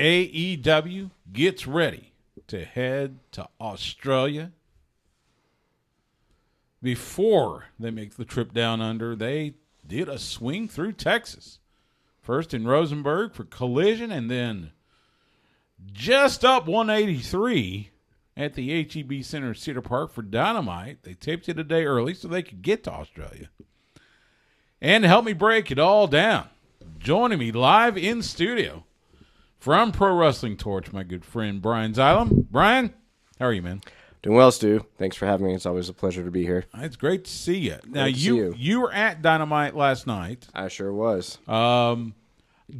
AEW gets ready to head to Australia. Before they make the trip down under, they did a swing through Texas. First in Rosenberg for Collision, and then just up 183 at the HEB Center Cedar Park for Dynamite. They taped it a day early so they could get to Australia. And to help me break it all down, joining me live in studio from Pro Wrestling Torch, my good friend Brian Zilem. Brian, how are you, man? Doing well, Stu. Thanks for having me. It's always a pleasure to be here. It's great to see you. Now, Great to see you were at Dynamite last night. I sure was.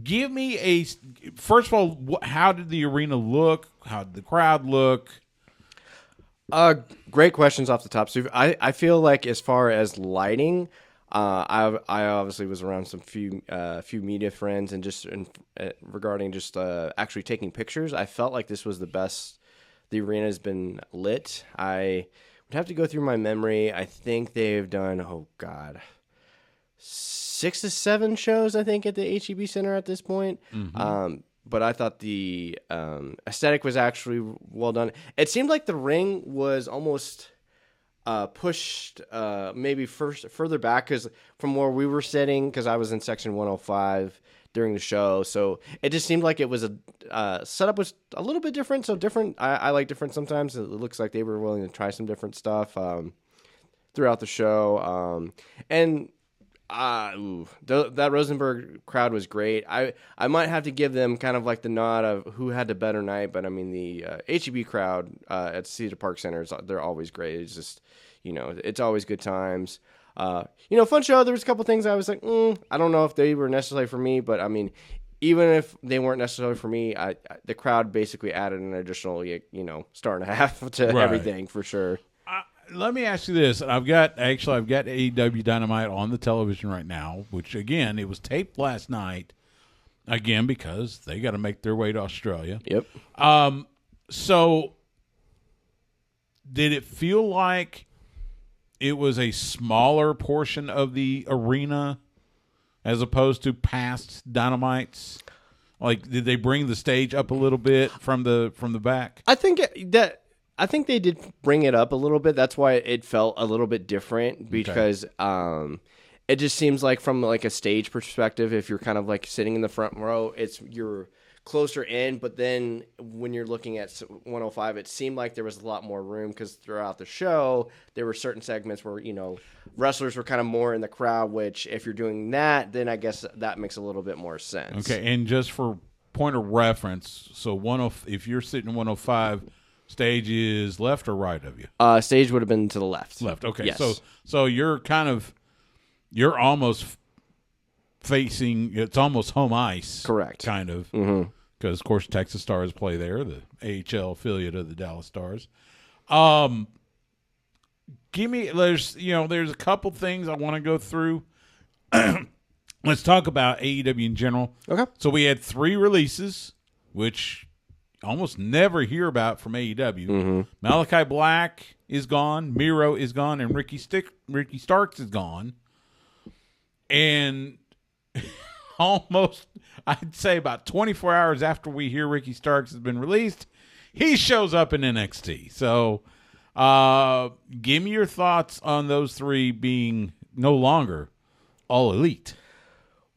Give me first of all, how did the arena look? How did the crowd look? Great questions off the top, Stu. I feel like as far as lighting, I obviously was around some few media friends, and just regarding just actually taking pictures, I felt like this was the best the arena has been lit. I would have to go through my memory. I think they've done, 6 to 7 shows, I think, at the HEB Center at this point. Mm-hmm. But I thought the aesthetic was actually well done. It seemed like the ring was almost pushed maybe further back because from where we were sitting, because I was in section 105 during the show, so it just seemed like it was setup was a little bit different. So different. I like different sometimes. It looks like they were willing to try some different stuff throughout the show. That Rosenberg crowd was great. I might have to give them kind of like the nod of who had the better night, but I mean the HEB crowd at Cedar Park Center, they're always great. It's just, it's always good times. Fun show. There was a couple things I was like, I don't know if they were necessarily for me, but I mean, even if they weren't necessarily for me, the crowd basically added an additional, star and a half to everything for sure. Let me ask you this. I've got AEW Dynamite on the television right now, which, again, it was taped last night, again, because they got to make their way to Australia. Yep. So did it feel like it was a smaller portion of the arena as opposed to past Dynamites? Like, did they bring the stage up a little bit from the back? I think they did bring it up a little bit. That's why it felt a little bit different, because it just seems like from like a stage perspective, if you're kind of like sitting in the front row, you're closer in. But then when you're looking at 105, it seemed like there was a lot more room, because throughout the show there were certain segments where wrestlers were kind of more in the crowd. Which if you're doing that, then I guess that makes a little bit more sense. Okay, and just for point of reference, so if you're sitting in 105. Stage is left or right of you? Stage would have been to the left. Left. Okay. Yes. So you're you're almost facing. It's almost home ice. Correct. Kind of. Mm-hmm. Because of course Texas Stars play there, the AHL affiliate of the Dallas Stars. There's a couple things I want to go through. Let's talk about AEW in general. Okay. So we had 3 releases, which almost never hear about from AEW. Mm-hmm. Malachi Black is gone, Miro is gone, and Ricky Starks is gone. And almost, I'd say about 24 hours after we hear Ricky Starks has been released, he shows up in NXT. So give me your thoughts on those 3 being no longer All Elite.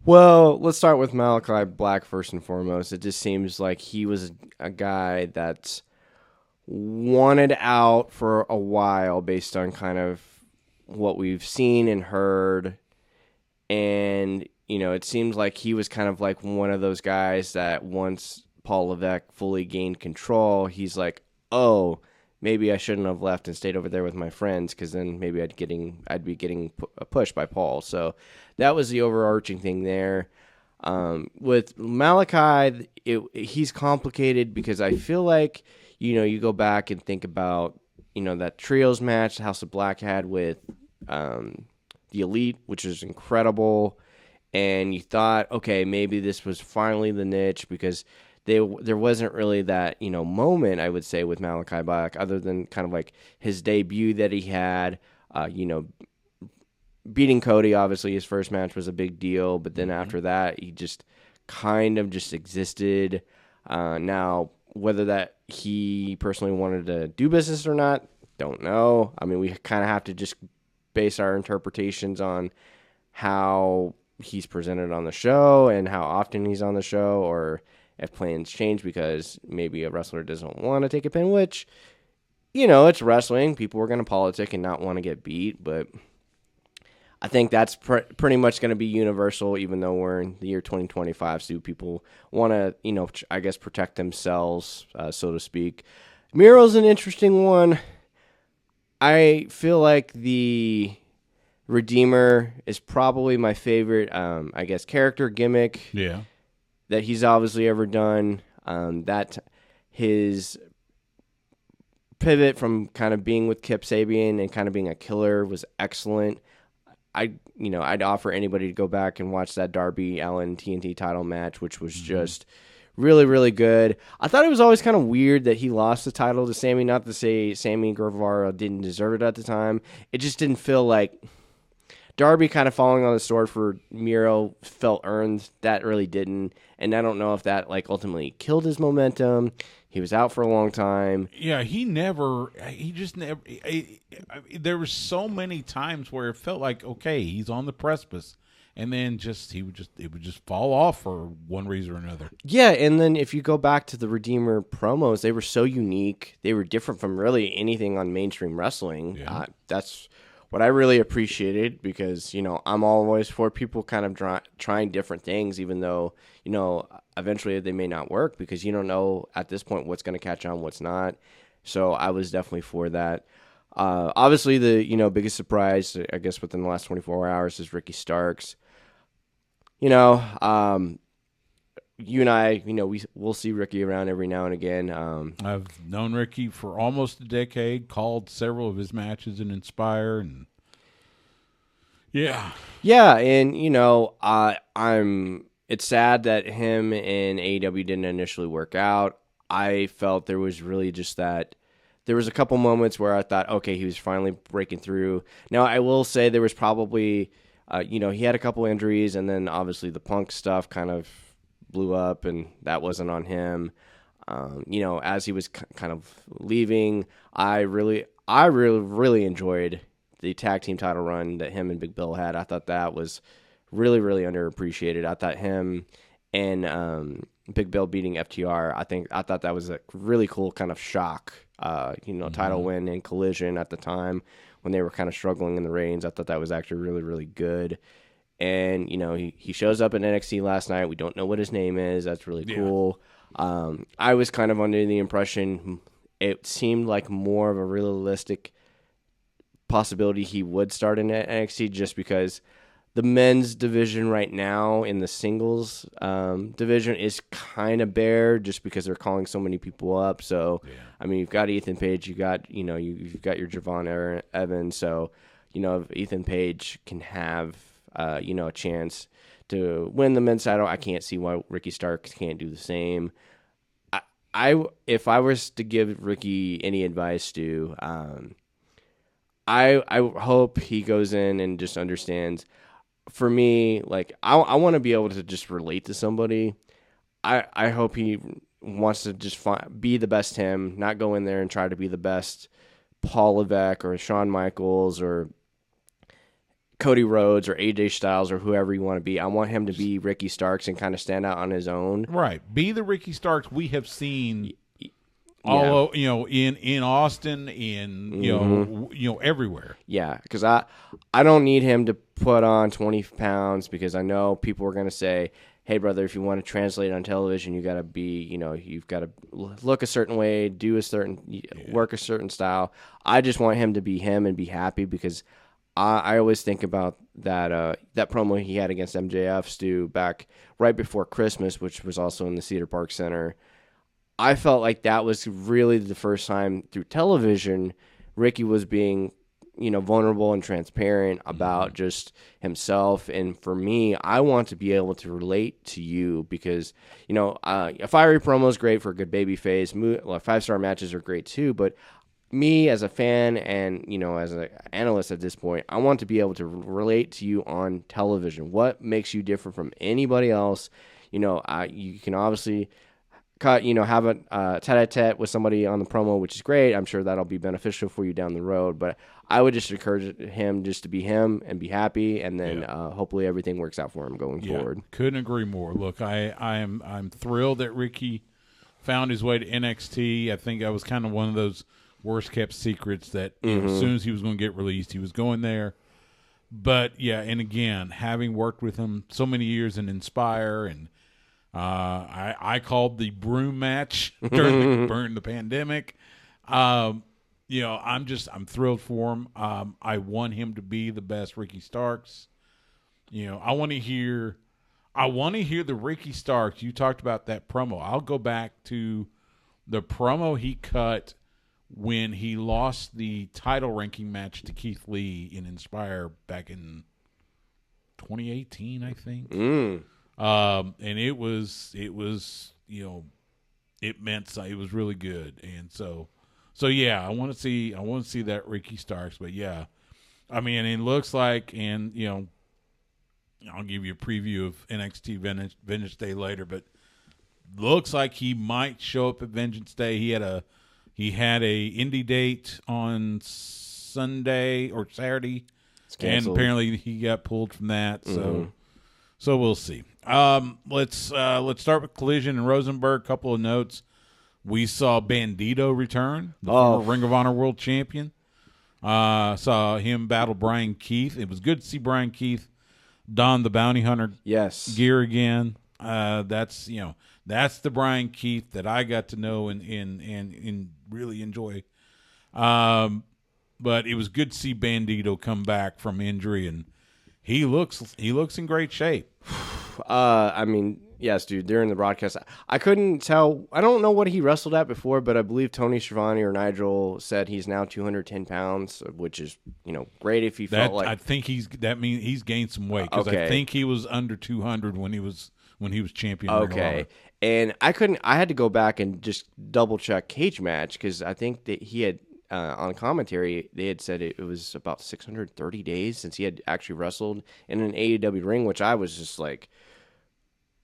Well, let's start with Malachi Black first and foremost. It just seems like he was a guy that wanted out for a while based on kind of what we've seen and heard. And, it seems like he was kind of like one of those guys that once Paul Levesque fully gained control, he's like, oh, maybe I shouldn't have left and stayed over there with my friends, because then maybe I'd be getting pushed by Paul. So that was the overarching thing there. With Malachi, he's complicated because I feel like, you go back and think about, that trios match House of Black had with the Elite, which is incredible. And you thought, okay, maybe this was finally the niche, because there wasn't really that, moment, I would say, with Malachi Black, other than kind of like his debut that he had, beating Cody. Obviously his first match was a big deal, but then after that, he just kind of just existed. Now, whether that he personally wanted to do business or not, don't know. I mean, we kind of have to just base our interpretations on how he's presented on the show and how often he's on the show, or if plans change because maybe a wrestler doesn't want to take a pin, which, it's wrestling. People are going to politic and not want to get beat, but I think that's pretty much going to be universal, even though we're in the year 2025. So people want to, I guess, protect themselves, so to speak. Miro's an interesting one. I feel like the Redeemer is probably my favorite, I guess, character gimmick that he's obviously ever done. That his pivot from kind of being with Kip Sabian and kind of being a killer was excellent. I'd offer anybody to go back and watch that Darby Allin TNT title match, which was just really, really good. I thought it was always kind of weird that he lost the title to Sammy. Not to say Sammy Guevara didn't deserve it at the time. It just didn't feel like Darby kind of falling on the sword for Miro felt earned. That really didn't. And I don't know if that ultimately killed his momentum. He was out for a long time. Yeah, there were so many times where it felt like, okay, he's on the precipice, and then it would just fall off for one reason or another. Yeah, and then if you go back to the Redeemer promos, they were so unique. They were different from really anything on mainstream wrestling. Yeah. That's what I really appreciated, because, I'm always for people kind of trying different things, even though, eventually they may not work, because you don't know at this point what's going to catch on, what's not. So I was definitely for that. Obviously, the biggest surprise, I guess, within the last 24 hours is Ricky Starks. You and I, we'll see Ricky around every now and again. I've known Ricky for almost a decade, called several of his matches in Inspire, and yeah. Yeah, and, it's sad that him and AEW didn't initially work out. I felt there was really just that. There was a couple moments where I thought, okay, he was finally breaking through. Now, I will say there was probably, he had a couple injuries, and then obviously the Punk stuff kind of blew up, and that wasn't on him. As he was kind of leaving, I really enjoyed the tag team title run that him and Big Bill had. I thought that was really, really underappreciated. I thought him and Big Bill beating FTR, I thought that was a really cool kind of shock. Title win in Collision at the time when they were kind of struggling in the reigns. I thought that was actually really, really good. And, he shows up at NXT last night. We don't know what his name is. That's really cool. I was kind of under the impression it seemed like more of a realistic possibility he would start in NXT, just because the men's division right now in the singles division is kind of bare, just because they're calling so many people up. So, I mean, you've got Ethan Page, you've got your Javon Evans. So, if Ethan Page can have a chance to win the men's title, I can't see why Ricky Starks can't do the same. If I was to give Ricky any advice to, I hope he goes in and just understands. For me, I want to be able to just relate to somebody. I hope he wants to just be the best him, not go in there and try to be the best Paul Levesque or Shawn Michaels or Cody Rhodes or AJ Styles or whoever you want to be. I want him to be Ricky Starks and kind of stand out on his own. Right. Be the Ricky Starks we have seen all in Austin, everywhere. Yeah, because I don't need him to put on 20 pounds, because I know people are going to say, hey, brother, if you want to translate on television, you got to be, you've got to look a certain way, work a certain style. I just want him to be him and be happy, because I always think about that promo he had against MJF, Stu, back right before Christmas, which was also in the Cedar Park Center. I felt like that was really the first time through television Ricky was being, vulnerable and transparent about just himself. And for me, I want to be able to relate to you, because, a fiery promo is great for a good baby face. 5-star matches are great too, but me as a fan and, as an analyst at this point, I want to be able to relate to you on television. What makes you different from anybody else? You can obviously have a tete-a-tete with somebody on the promo, which is great. I'm sure that'll be beneficial for you down the road. But I would just encourage him just to be him and be happy, and then hopefully everything works out for him going forward. Couldn't agree more. Look, I'm thrilled that Ricky found his way to NXT. I think that was kind of one of those worst kept secrets that as soon as he was going to get released, he was going there. But yeah, and again, having worked with him so many years in Inspire, and I called the broom match during the pandemic. I'm thrilled for him. I want him to be the best Ricky Starks. I want to hear the Ricky Starks. You talked about that promo. I'll go back to the promo he cut when he lost the title ranking match to Keith Lee in Inspire back in 2018, I think. And it meant so. It was really good. And so yeah, I want to see that Ricky Starks. But yeah, I mean, it looks like, and I'll give you a preview of NXT Vengeance Day later, but looks like he might show up at Vengeance Day. He had a indie date on Sunday or Saturday, and apparently he got pulled from that. So we'll see. Let's start with Collision and Rosenberg. Couple of notes. We saw Bandito return, the former Ring of Honor World Champion. Saw him battle Brian Keith. It was good to see Brian Keith don the Bounty Hunter gear again. That's the Brian Keith that I got to know and really enjoy. But it was good to see Bandito come back from injury, and he looks in great shape. I mean, yes, dude. During the broadcast, I couldn't tell. I don't know what he wrestled at before, but I believe Tony Schiavone or Nigel said he's now 210 pounds, which is great if he felt like. I think he's gained some weight because I think he was under 200 when he was champion. Okay, and I had to go back and just double check Cage Match because I think that he had on commentary they had said it was about 630 days since he had actually wrestled in an AEW ring, which I was just like.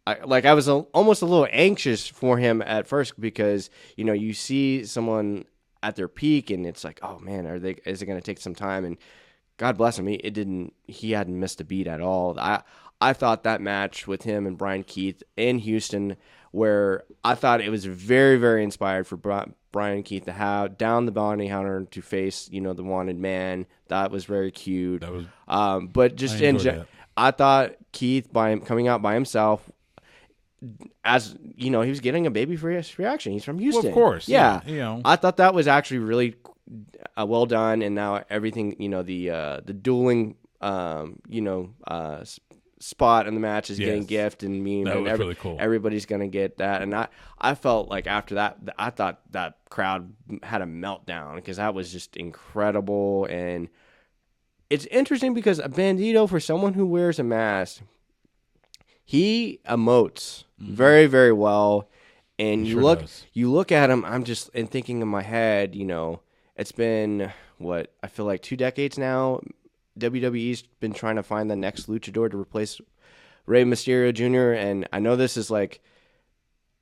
I was almost a little anxious for him at first because you see someone at their peak and it's like, oh man, is it going to take some time? And God bless him, he hadn't missed a beat at all. I thought that match with him and Brian Keith in Houston, where I thought it was very, very inspired for Brian Keith to have down the Bounty Hunter to face the Wanted Man. That was very cute. That was, but just I thought Keith coming out by himself. As he was getting a baby reaction. He's from Houston. Well, of course. Yeah. I thought that was actually really well done. And now everything, the dueling, spot in the match is getting gift and meme. That was really cool. Everybody's going to get that. And I felt like after that, I thought that crowd had a meltdown because that was just incredible. And it's interesting because a Bandito, for someone who wears a mask, he emotes very, very well, and you look at him. I'm just thinking in my head, it's been I feel like 2 decades now. WWE's been trying to find the next luchador to replace Rey Mysterio Jr., and I know this is like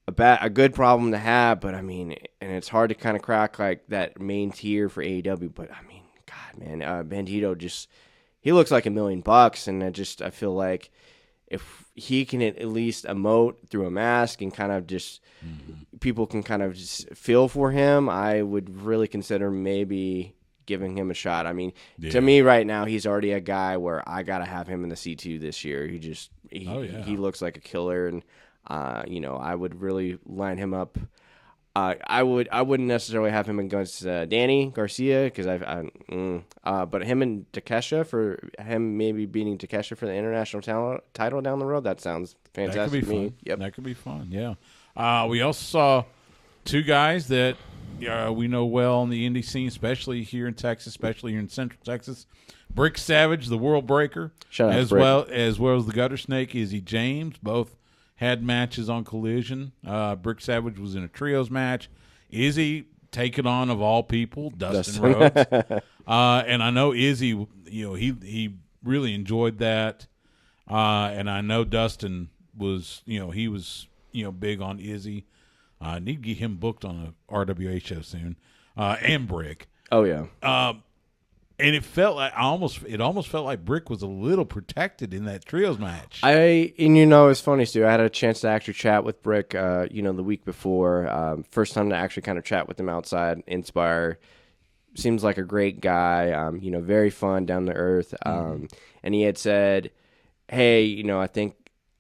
a good problem to have, but I mean, and it's hard to kind of crack like that main tier for AEW. But I mean, God, man, Bandito he looks like $1 million, and I feel like. If he can at least emote through a mask and kind of just people can kind of just feel for him, I would really consider maybe giving him a shot. I mean, to me right now, he's already a guy where I got to have him in the C2 this year. He looks like a killer, and I would really line him up. I wouldn't necessarily have him against Danny Garcia because but him and Takesha, for him maybe beating Takesha for the international title down the road, that sounds fantastic to me. Yep, that could be fun. Yeah, we also saw 2 guys that we know well in the indie scene, especially here in Texas, especially here in Central Texas. Brick Savage, the World Breaker, as well as the Gutter Snake, Izzy James, both had matches on Collision. Brick Savage was in a trios match. Izzy taking on, of all people, Dustin Rhodes. And I know Izzy, he really enjoyed that. And I know Dustin was, he was, big on Izzy. I need to get him booked on a RWA show soon. And Brick. Oh yeah. And it felt like it almost felt like Brick was a little protected in that trios match. And it's funny, Stu. I had a chance to actually chat with Brick, the week before. First time to actually kind of chat with him outside Inspire. Seems like a great guy. Very fun, down to earth. And he had said, "Hey, I think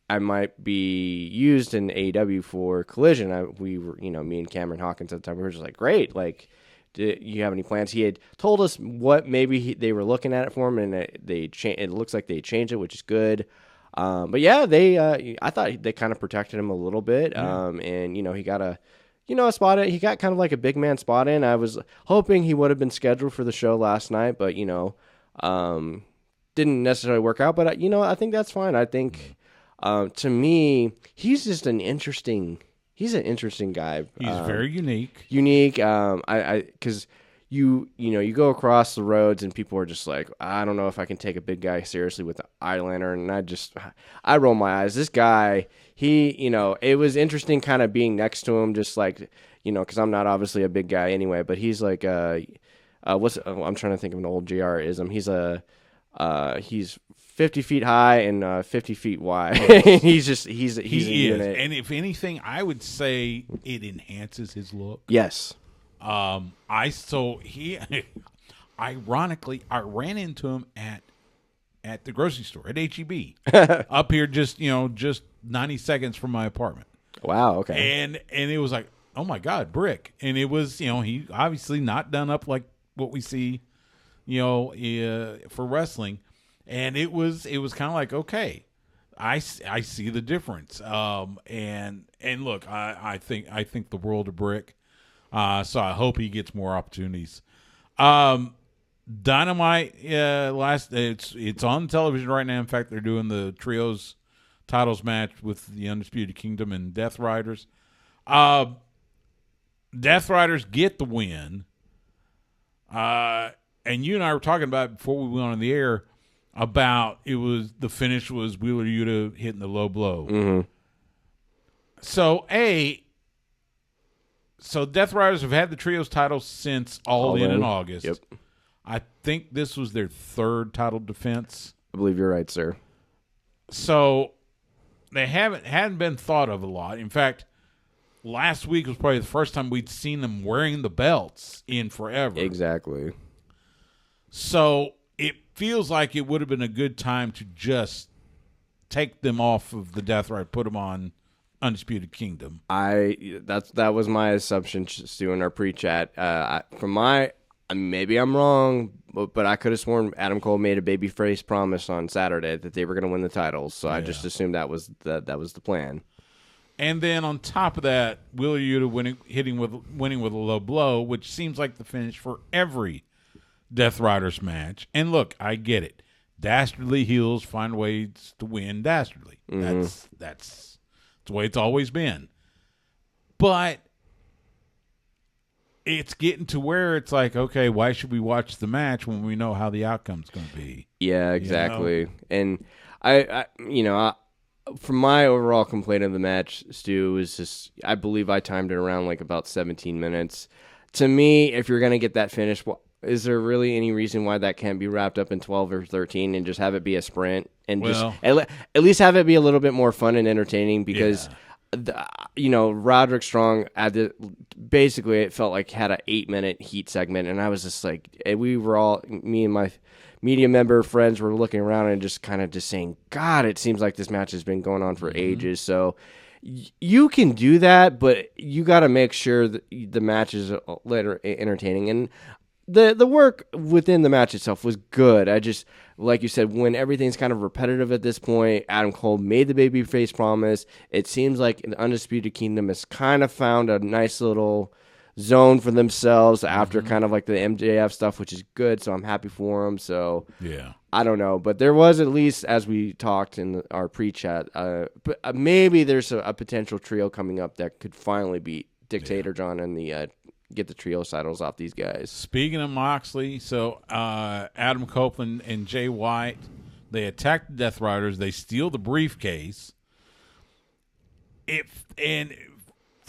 I might be used in AEW for Collision." We were, me and Cameron Hawkins at the time, we were just like, "Great, like." Do you have any plans? He had told us what maybe they were looking at it for him, and it looks like they changed it, which is good. But yeah, I thought they kind of protected him a little bit. And he got a spot in. He got kind of like a big man spot in. I was hoping he would have been scheduled for the show last night, but didn't necessarily work out. But I think that's fine. I think to me, he's just He's an interesting guy. He's very unique. Because you go across the roads and people are just like, I don't know if I can take a big guy seriously with the eyeliner, and I roll my eyes. This guy, it was interesting kind of being next to him, just like, because I'm not obviously a big guy anyway, but he's like, I'm trying to think of an old JR-ism. He's 50 feet high and 50 feet wide. he's a unit. And if anything, I would say it enhances his look. Yes. Ironically, I ran into him at the grocery store at HEB up here, just 90 seconds from my apartment. Wow. Okay. And it was like, oh my God, Brick. And it was, he obviously not done up like what we see, for wrestling. And it was kind of like, okay, I see the difference. And look, I think the world of Brick. So I hope he gets more opportunities. Dynamite, it's on television right now. In fact, they're doing the trios titles match with the Undisputed Kingdom and Death Riders. Death Riders get the win. And you and I were talking about before we went on the air about the finish was Wheeler Yuta hitting the low blow. Mm-hmm. So Death Riders have had the trios titles since All In August. Yep. I think this was their third title defense. I believe you're right, sir. So they hadn't been thought of a lot. In fact, last week was probably the first time we'd seen them wearing the belts in forever. Exactly. So it feels like it would have been a good time to just take them off of the Death Rider, put them on Undisputed Kingdom. That was my assumption, Stu, in our pre-chat. Maybe I'm wrong, but I could have sworn Adam Cole made a babyface promise on Saturday that they were going to win the titles. So I just assumed that was the plan. And then on top of that, Wheeler Yuta winning with a low blow, which seems like the finish for every Death Riders match. And look, I get it. Dastardly heels find ways to win dastardly. Mm-hmm. That's the way it's always been. But it's getting to where it's like, okay, why should we watch the match when we know how the outcome's going to be? Yeah, exactly. And I from my overall complaint of the match, Stu, was just, I believe I timed it around like about 17 minutes. To me, if you're going to get that finish, is there really any reason why that can't be wrapped up in 12 or 13 and just have it be a sprint and at least have it be a little bit more fun and entertaining? Because Roderick Strong basically it felt like had an 8-minute heat segment, and I was just like, me and my media member friends were looking around and just kind of just saying, God, it seems like this match has been going on for ages. So you can do that, but you got to make sure that the match is later entertaining. And the work within the match itself was good. I just, like you said, when everything's kind of repetitive at this point, Adam Cole made the babyface promise. It seems like the Undisputed Kingdom has kind of found a nice little zone for themselves after kind of like the MJF stuff, which is good. So I'm happy for them. So yeah, I don't know, but there was, at least as we talked in our pre-chat, but maybe there's a potential trio coming up that could finally beat Dictator John and get the trio titles off these guys. Speaking of Moxley, so Adam Copeland and Jay White, they attack the Death Riders. They steal the briefcase.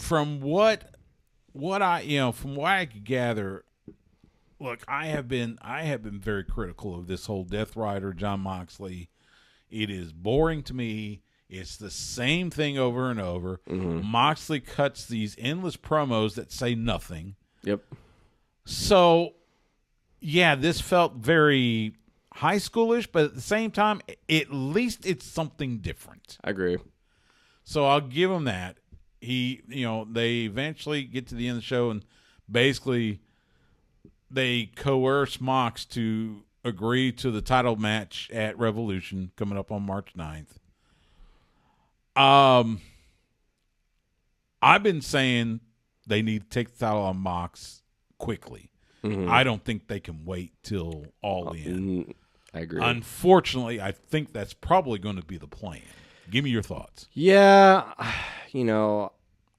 from what I could gather, look, I have been very critical of this whole Death Rider John Moxley. It is boring to me. It's the same thing over and over. Mm-hmm. Moxley cuts these endless promos that say nothing. Yep. So, yeah, this felt very high schoolish, but at the same time, at least it's something different. I agree. So I'll give him that. They eventually get to the end of the show, and basically they coerce Mox to agree to the title match at Revolution coming up on March 9th. I've been saying they need to take the title on Mox quickly. Mm-hmm. I don't think they can wait till All In. I agree. Unfortunately, I think that's probably going to be the plan. Give me your thoughts. Yeah,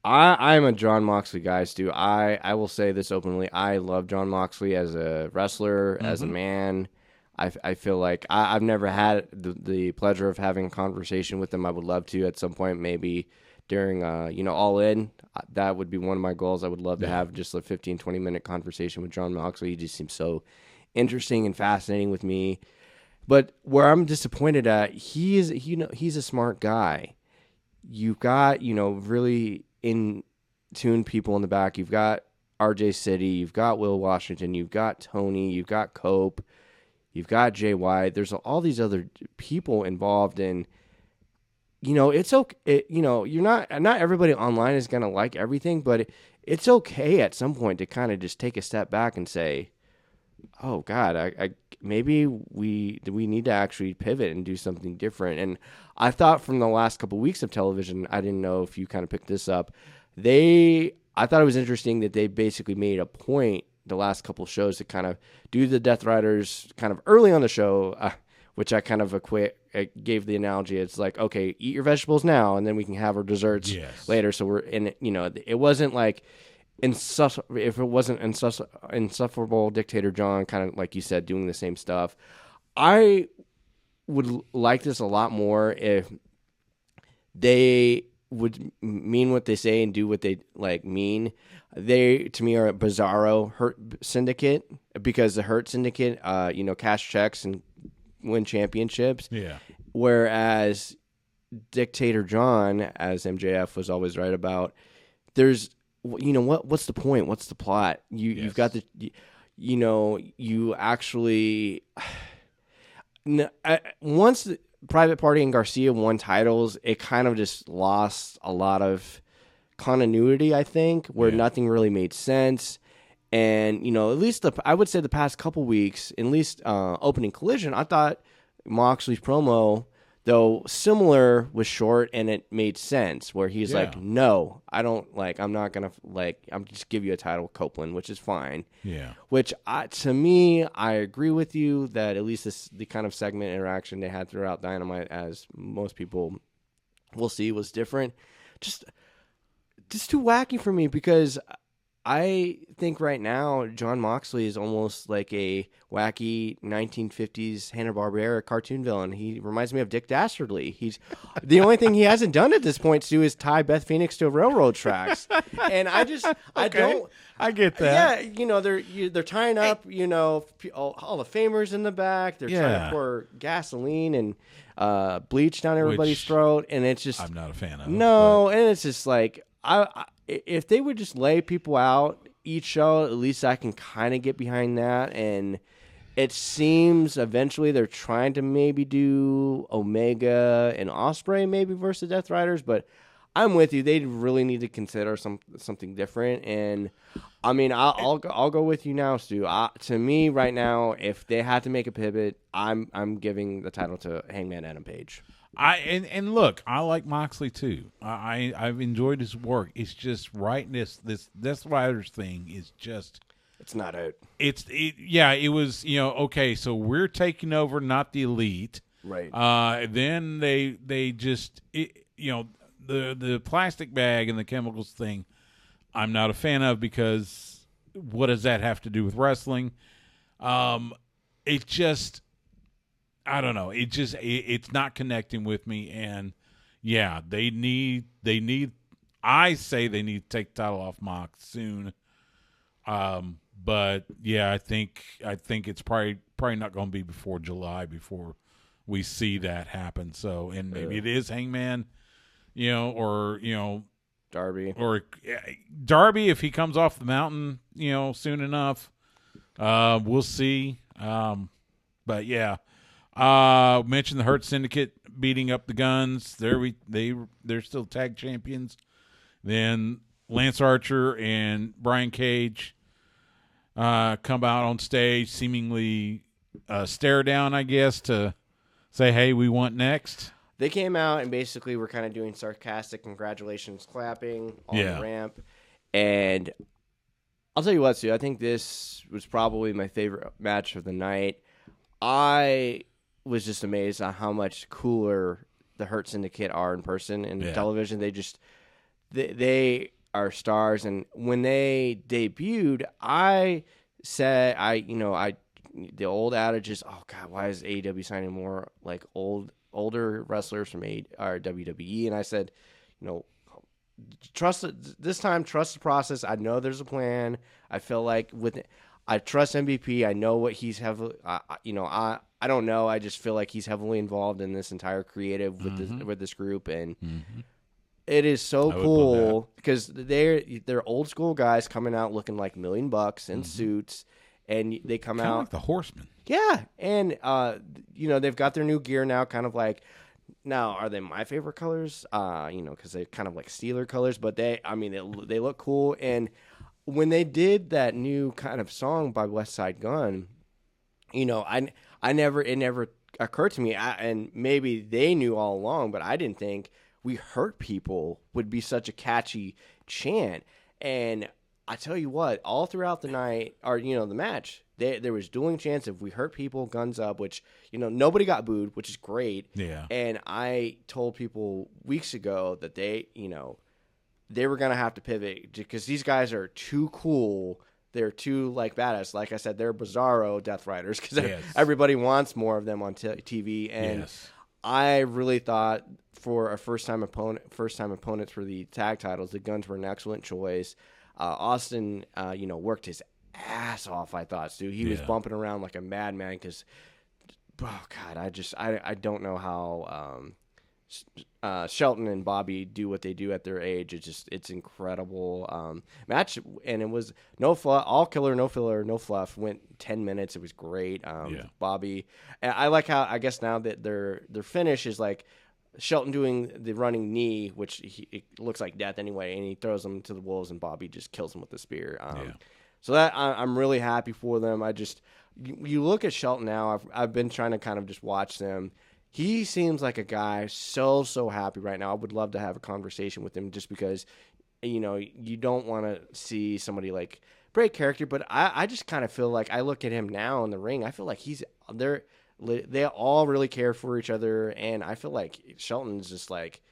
I'm a John Moxley guy, Stu. I will say this openly. I love John Moxley as a wrestler, as a man. I feel like I've never had the pleasure of having a conversation with him. I would love to at some point, maybe during All In. That would be one of my goals. I would love to have just a 15, 20-minute conversation with John Moxley. He just seems so interesting and fascinating with me. But where I'm disappointed at, he's a smart guy. You've got, really in tune people in the back. You've got RJ City, you've got Will Washington, you've got Tony, you've got Cope, you've got Jay White. There's all these other people involved, and it's okay. You're not everybody online is gonna like everything, but it's okay at some point to kind of just take a step back and say, "Oh God, I maybe we need to actually pivot and do something different." And I thought from the last couple of weeks of television, I didn't know if you kind of picked this up. I thought it was interesting that they basically made a point the last couple of shows to kind of do the Death Riders kind of early on the show, which I kind of gave the analogy. It's like, okay, eat your vegetables now, and then we can have our desserts later. So we're in it. It wasn't like if it wasn't insufferable dictator John, kind of like you said, doing the same stuff. I would like this a lot more if they would mean what they say and do what they mean. They, to me, are a bizarro Hurt Syndicate, because the Hurt Syndicate, cash checks and win championships. Yeah. Whereas Dictator John, as MJF was always right about, there's, what's the point? What's the plot? You've got you actually, once the Private Party and Garcia won titles, it kind of just lost a lot of continuity, I think, where nothing really made sense. And, at least I would say the past couple weeks, at least opening Collision, I thought Moxley's promo, though similar, was short and it made sense, where he's like, no, I don't, I'm not going to, I'm just give you a title, Copeland, which is fine. Yeah. Which, to me, I agree with you that at least the kind of segment interaction they had throughout Dynamite, as most people will see, was different. Just too wacky for me, because I think right now John Moxley is almost like a wacky 1950s Hanna-Barbera cartoon villain. He reminds me of Dick Dastardly. He's the only thing he hasn't done at this point, Stu, is tie Beth Phoenix to railroad tracks. And I get that. Yeah, they're tying up, all the famers in the back. They're trying to pour gasoline and bleach down everybody's throat, and it's just I'm not a fan of. No, and it's just like if they would just lay people out each show, at least I can kind of get behind that. And it seems eventually they're trying to maybe do Omega and Ospreay maybe versus Death Riders, but I'm with you. They really need to consider something different. And I mean, I'll go with you now, Stu. To me, right now, if they had to make a pivot, I'm giving the title to Hangman Adam Page. And look, I like Moxley too. I've enjoyed his work. It's just this Death Riders thing is just, it's not out. It was, okay, so we're taking over, not the Elite. Right. Then they just the plastic bag and the chemicals thing, I'm not a fan of, because what does that have to do with wrestling? It just, I don't know. It's not connecting with me, and they need I say they need to take the title off Mox soon. But yeah, I think it's probably not going to be before July before we see that happen. So, and maybe it is Hangman, or Darby, if he comes off the mountain, soon enough. We'll see. But yeah, mentioned the Hurt Syndicate beating up the Guns. They're still tag champions. Then Lance Archer and Brian Cage come out on stage, seemingly stare down, I guess, to say, hey, we want next. They came out and basically were kind of doing sarcastic congratulations clapping on the ramp. And I'll tell you what, Sue, I think this was probably my favorite match of the night. I was just amazed at how much cooler the Hurt Syndicate are in person and television. They are stars, and when they debuted, I said, the old adage is, oh God, why is AEW signing more like older wrestlers from WWE? And I said, trust the process. I know there's a plan. I feel like I trust MVP. I know what he's heavily. I don't know. I just feel like he's heavily involved in this entire creative with this group, and it is so cool because they're old school guys coming out looking like $1 million in suits, and they come kind out of like the Horsemen. Yeah, and they've got their new gear now, kind of like. Now, are they my favorite colors? Because they're kind of like Steeler colors, but they look cool. And when they did that new kind of song by West Side Gun, it never occurred to me, and maybe they knew all along, but I didn't think "We Hurt People" would be such a catchy chant. And I tell you what, all throughout the night, or the match, there was dueling chants of "We Hurt People," "Guns Up," which nobody got booed, which is great. Yeah. And I told people weeks ago that they were gonna have to pivot because these guys are too cool. They're too badass. Like I said, they're bizarro Death Riders because everybody wants more of them on TV. And I really thought for a first time opponents for the tag titles, the Guns were an excellent choice. Austin, worked his ass off. I thought, Stu. He was bumping around like a madman because, oh God, I don't know how Shelton and Bobby do what they do at their age. It's incredible match, and it was no fluff, all killer, no filler, no fluff. Went 10 minutes. It was great. Bobby, and I like how I guess now that their finish is like Shelton doing the running knee, which it looks like death anyway, and he throws him to the wolves, and Bobby just kills him with the spear. So that I'm really happy for them. You look at Shelton now. I've been trying to kind of just watch them. He seems like a guy so happy right now. I would love to have a conversation with him just because, you don't want to see somebody like break character. But I just kind of feel like I look at him now in the ring. I feel like they all really care for each other, and I feel like Shelton's just like,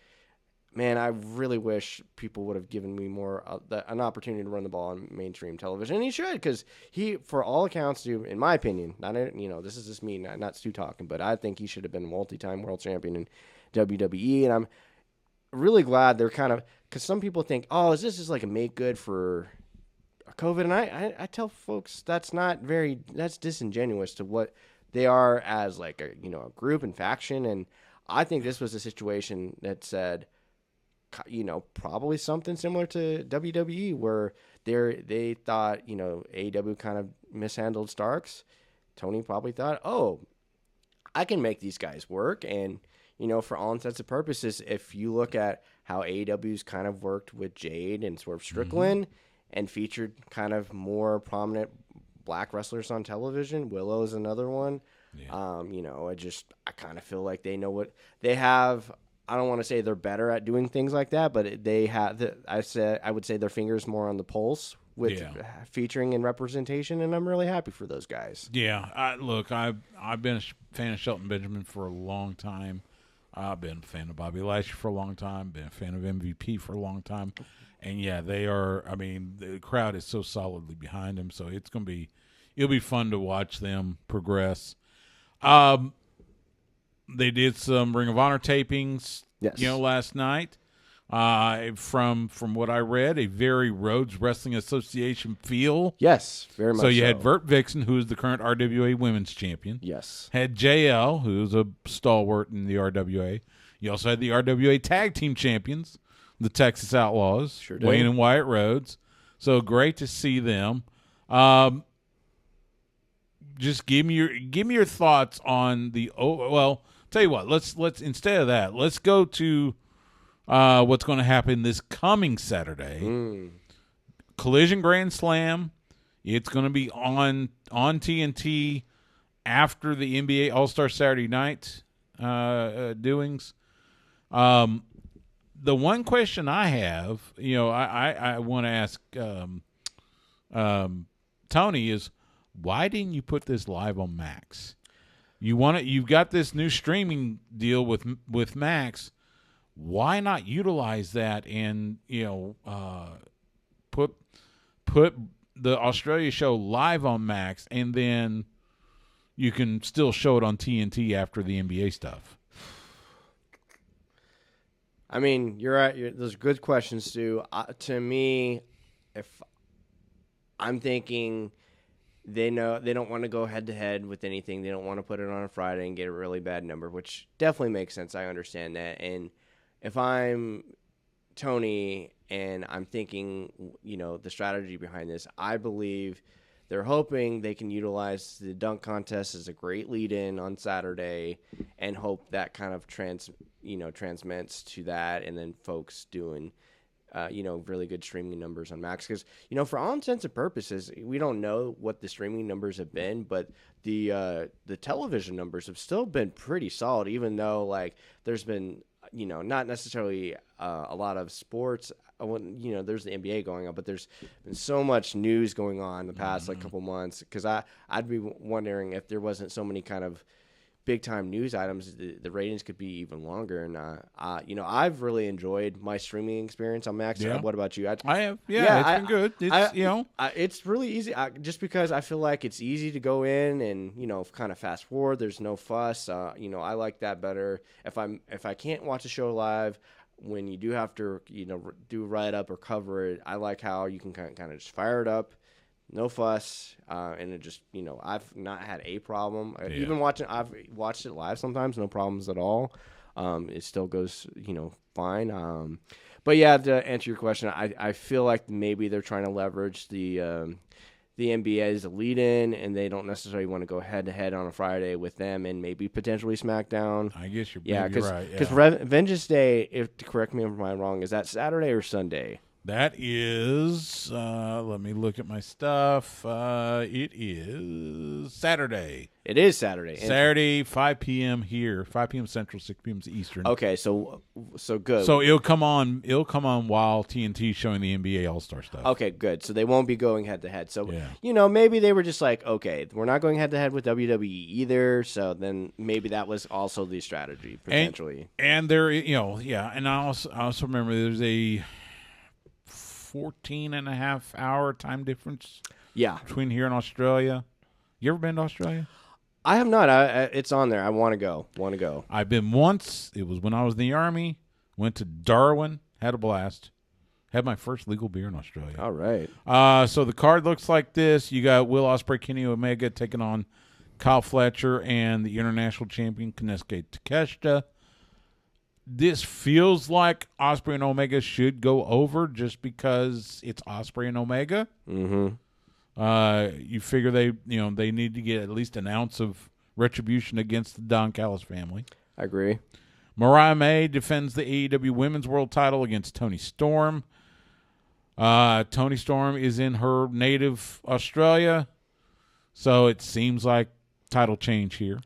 man, I really wish people would have given me more an opportunity to run the ball on mainstream television, and he should, because he, for all accounts, in my opinion, this is just me, not Stu talking, but I think he should have been multi-time world champion in WWE, and I'm really glad they're kind of, because some people think, oh, is this just like a make good for COVID, and I tell folks that's disingenuous to what they are as like a group and faction, and I think this was a situation that said, probably something similar to WWE where they thought, AEW kind of mishandled Starks. Tony probably thought, oh, I can make these guys work. And, for all intents and purposes, if you look at how AEW's kind of worked with Jade and Swerve Strickland and featured kind of more prominent black wrestlers on television, Willow is another one. Yeah. I kind of feel like they know what they have. I don't want to say they're better at doing things like that, but they have. I would say their fingers more on the pulse with featuring and representation, and I'm really happy for those guys. Yeah, I've been a fan of Shelton Benjamin for a long time. I've been a fan of Bobby Lashley for a long time. Been a fan of MVP for a long time, and they are. I mean, the crowd is so solidly behind them, so it'll be fun to watch them progress. They did some Ring of Honor tapings, last night. From what I read, a very Rhodes Wrestling Association feel. Yes, very much so. So you had Vert Vixen, who is the current RWA Women's Champion. Yes. Had JL, who's a stalwart in the RWA. You also had the RWA Tag Team Champions, the Texas Outlaws, Sure did. Wayne and Wyatt Rhodes. So great to see them. Just give me your thoughts on the. Well, tell you what. Let's instead of that, let's go to what's going to happen this coming Saturday. Collision Grand Slam. It's going to be on TNT after the NBA All-Star Saturday Night doings. The one question I have, I want to ask Tony is, why didn't you put this live on Max? You've got this new streaming deal with Max. Why not utilize that and put the Australia show live on Max, and then you can still show it on TNT after the NBA stuff? I mean, you're right. Those are good questions, Stu. To me, if I'm thinking they don't want to go head-to-head with anything. They don't want to put it on a Friday and get a really bad number, which definitely makes sense. I understand that. And if I'm Tony and I'm thinking, the strategy behind this, I believe they're hoping they can utilize the dunk contest as a great lead-in on Saturday and hope that kind of transmits to that, and then folks doing really good streaming numbers on Max. Because, for all intents and purposes, we don't know what the streaming numbers have been, but the television numbers have still been pretty solid, even though, there's been, not necessarily a lot of sports. There's the NBA going on, but there's been so much news going on the past, couple months. Because I'd be wondering if there wasn't so many kind of big-time news items, the ratings could be even longer. And I've really enjoyed my streaming experience on Max. Yeah. What about you? I have. Yeah, it's been good. It's it's really easy. Just because I feel like it's easy to go in and kind of fast forward. There's no fuss. I like that better. If I can't watch a show live, when you do have to do write up or cover it, I like how you can kind of just fire it up. No fuss, and it just I've not had a problem. Yeah. Even I've watched it live sometimes, no problems at all. It still goes fine. But yeah, to answer your question, I feel like maybe they're trying to leverage the NBA as a lead-in, and they don't necessarily want to go head-to-head on a Friday with them and maybe potentially SmackDown. I guess you're right. Because Vengeance Day, correct me if I'm wrong, is that Saturday or Sunday? That is, let me look at my stuff. It is Saturday. It is Saturday. Saturday, 5 p.m. here, 5 p.m. Central, 6 p.m. Eastern. Okay, so good. So it'll come on while TNT's showing the NBA All-Star stuff. Okay, good. So they won't be going head-to-head. So, yeah. Maybe they were just like, okay, we're not going head-to-head with WWE either, so then maybe that was also the strategy, potentially. And there, and I also remember there's a 14.5-hour time difference between here and Australia. You ever been to Australia? I have not. It's on there. I want to go. I've been once. It was when I was in the Army. Went to Darwin. Had a blast. Had my first legal beer in Australia. All right. So the card looks like this. You got Will Ospreay, Kenny Omega taking on Kyle Fletcher and the international champion Konosuke Takeshita. This feels like Ospreay and Omega should go over just because it's Ospreay and Omega. Mm-hmm. You figure they need to get at least an ounce of retribution against the Don Callis family. I agree. Mariah May defends the AEW Women's World Title against Toni Storm. Toni Storm is in her native Australia, so it seems like title change here.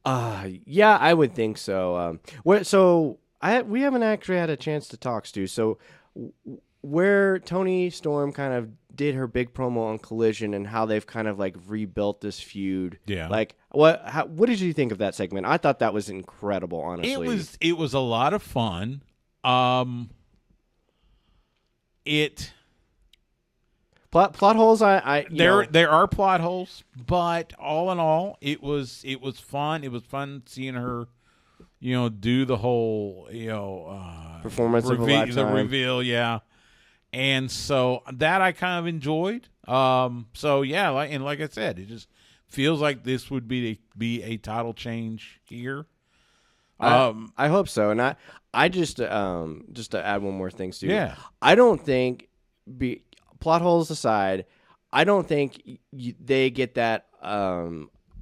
Yeah, I would think so. We haven't actually had a chance to talk, Stu. So, where Toni Storm kind of did her big promo on Collision and how they've kind of rebuilt this feud. Yeah. What did you think of that segment? I thought that was incredible. Honestly, it was a lot of fun. Plot holes. There are plot holes, but all in all, it was fun. It was fun seeing her do the whole, Performance of a lifetime. The reveal, yeah. And so that I kind of enjoyed. So yeah, like I said, it just feels like this would be a title change here. I hope so. And I just to add one more thing, Stu. Yeah. I don't think, plot holes aside, I don't think they get that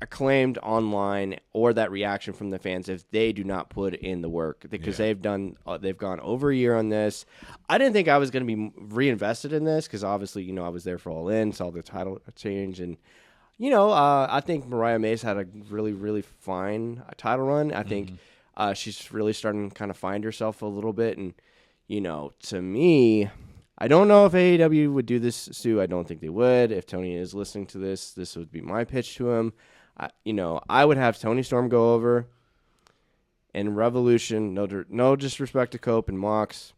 acclaimed online or that reaction from the fans if they do not put in the work, because they've gone over a year on this. I didn't think I was going to be reinvested in this because obviously, I was there for All In, saw the title change, and I think Mariah May's had a really, really fine title run. I think she's really starting to kind of find herself a little bit, and to me, I don't know if AEW would do this, Stu. I don't think they would. If Tony is listening to this would be my pitch to him. I would have Tony Storm go over, and Revolution, no disrespect to Cope and Mox,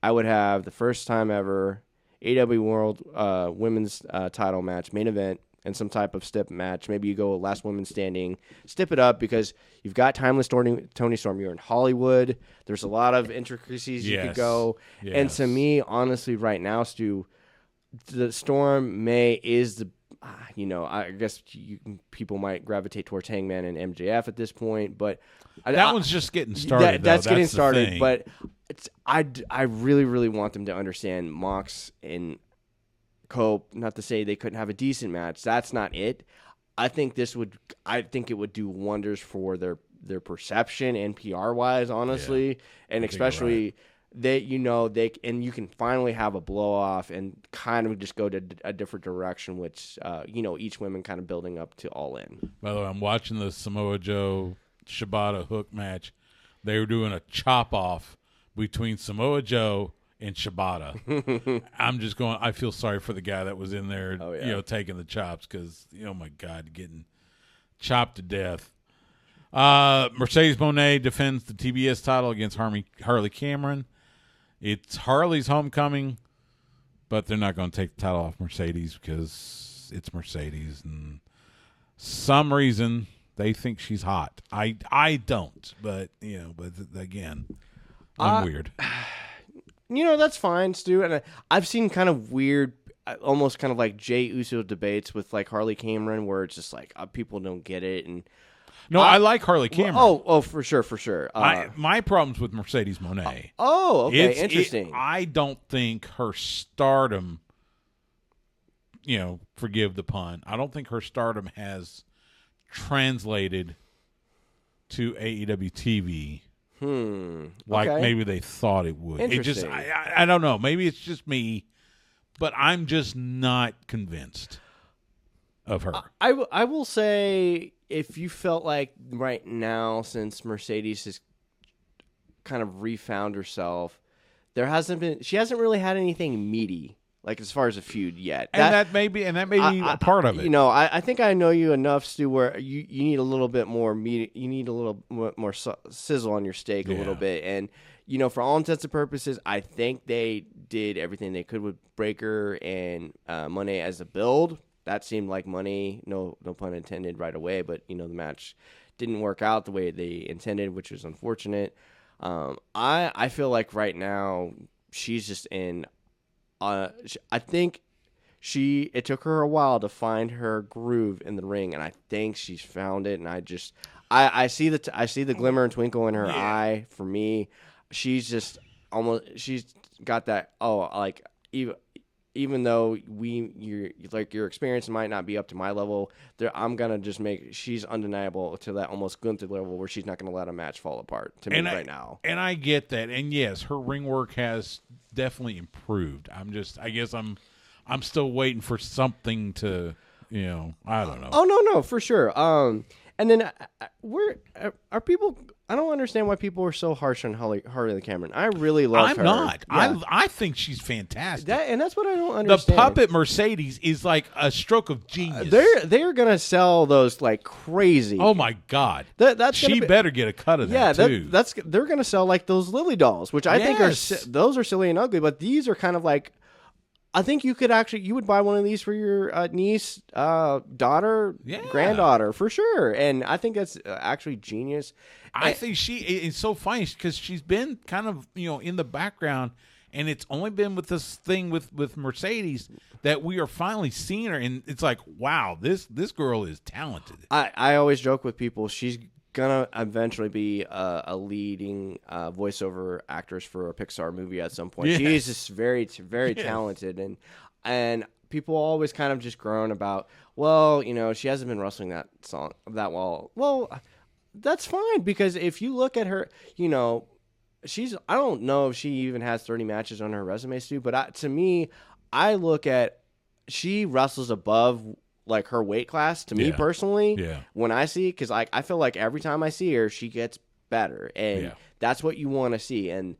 I would have the first time ever AEW World Women's title match, main event, and some type of stip match. Maybe you go last woman standing, stip it up, because you've got Timeless Tony Storm. You're in Hollywood. There's a lot of intricacies you could go. Yes. And to me, honestly, right now, Stu, the Storm May is the, I guess people might gravitate towards Hangman and MJF at this point, but that one's just getting started. That's getting started. But I really, really want them to understand Mox and Cope. Not to say they couldn't have a decent match. That's not it. I think it would do wonders for their perception and PR wise, honestly, and especially that you can finally have a blow off and kind of just go to a different direction, which each women kind of building up to All In. By the way, I'm watching the Samoa Joe Shibata hook match. They were doing a chop off between Samoa Joe and Shibata. I'm just going, I feel sorry for the guy that was in there, taking the chops, because, oh my God, getting chopped to death. Mercedes Moné defends the TBS title against Harley Cameron. It's Harley's homecoming, but they're not going to take the title off Mercedes because it's Mercedes, and some reason they think she's hot. I don't, but again, I'm weird. That's fine, Stu. And I've seen kind of weird, almost kind of like Jey Uso debates with like Harley Cameron, where it's just like people don't get it. And I like Harley Cameron. For sure. My problem's with Mercedes Moné. Okay, interesting. I don't think her stardom, forgive the pun, I don't think her stardom has translated to AEW TV. Maybe they thought it would. It just, I don't know. Maybe it's just me, but I'm just not convinced of her. I will say, if you felt like right now, since Mercedes has kind of refound herself, she hasn't really had anything meaty, like as far as a feud yet. That may be a part of it. I think I know you enough, Stu, where you need a little bit more meat. You need a little more sizzle on your steak a little bit. And, for all intents and purposes, I think they did everything they could with Breaker and Moné as a build. That seemed like money, no pun intended, right away. But, the match didn't work out the way they intended, which was unfortunate. I feel like right now she's just in I think it took her a while to find her groove in the ring, and I think she's found it. And I see the glimmer and twinkle in her eye. For me, she's got that. Even though your experience might not be up to my level, I'm gonna just she's undeniable to that almost Gunther level where she's not gonna let a match fall apart to me right now. And I get that, and yes, her ring work has definitely improved. I guess I'm still waiting for something to, I don't know. Oh no, for sure. And then are people? I don't understand why people are so harsh on Harley Cameron. I really love her. I'm not. Yeah. I think she's fantastic. That's what I don't understand. The puppet Mercedes is like a stroke of genius. They're gonna sell those like crazy. Oh my God! She better get a cut of that too. They're gonna sell like those Lily dolls, which I think those are silly and ugly. But these are kind of like I think you would buy one of these for your niece, daughter, granddaughter for sure. And I think that's actually genius. I think it's so funny because she's been kind of, in the background, and it's only been with this thing with Mercedes that we are finally seeing her. And it's like, wow, this girl is talented. I always joke with people, she's gonna eventually be a leading voiceover actress for a Pixar movie at some point. Yes. She is just very, very talented, and people always kind of just groan about, well, she hasn't been wrestling that well. Well, that's fine, because if you look at her, I don't know if she even has 30 matches on her resume, Stu, but to me, I look at, she wrestles above like her weight class to me personally. When I see, because I feel like every time I see her, she gets better, and that's what you want to see. And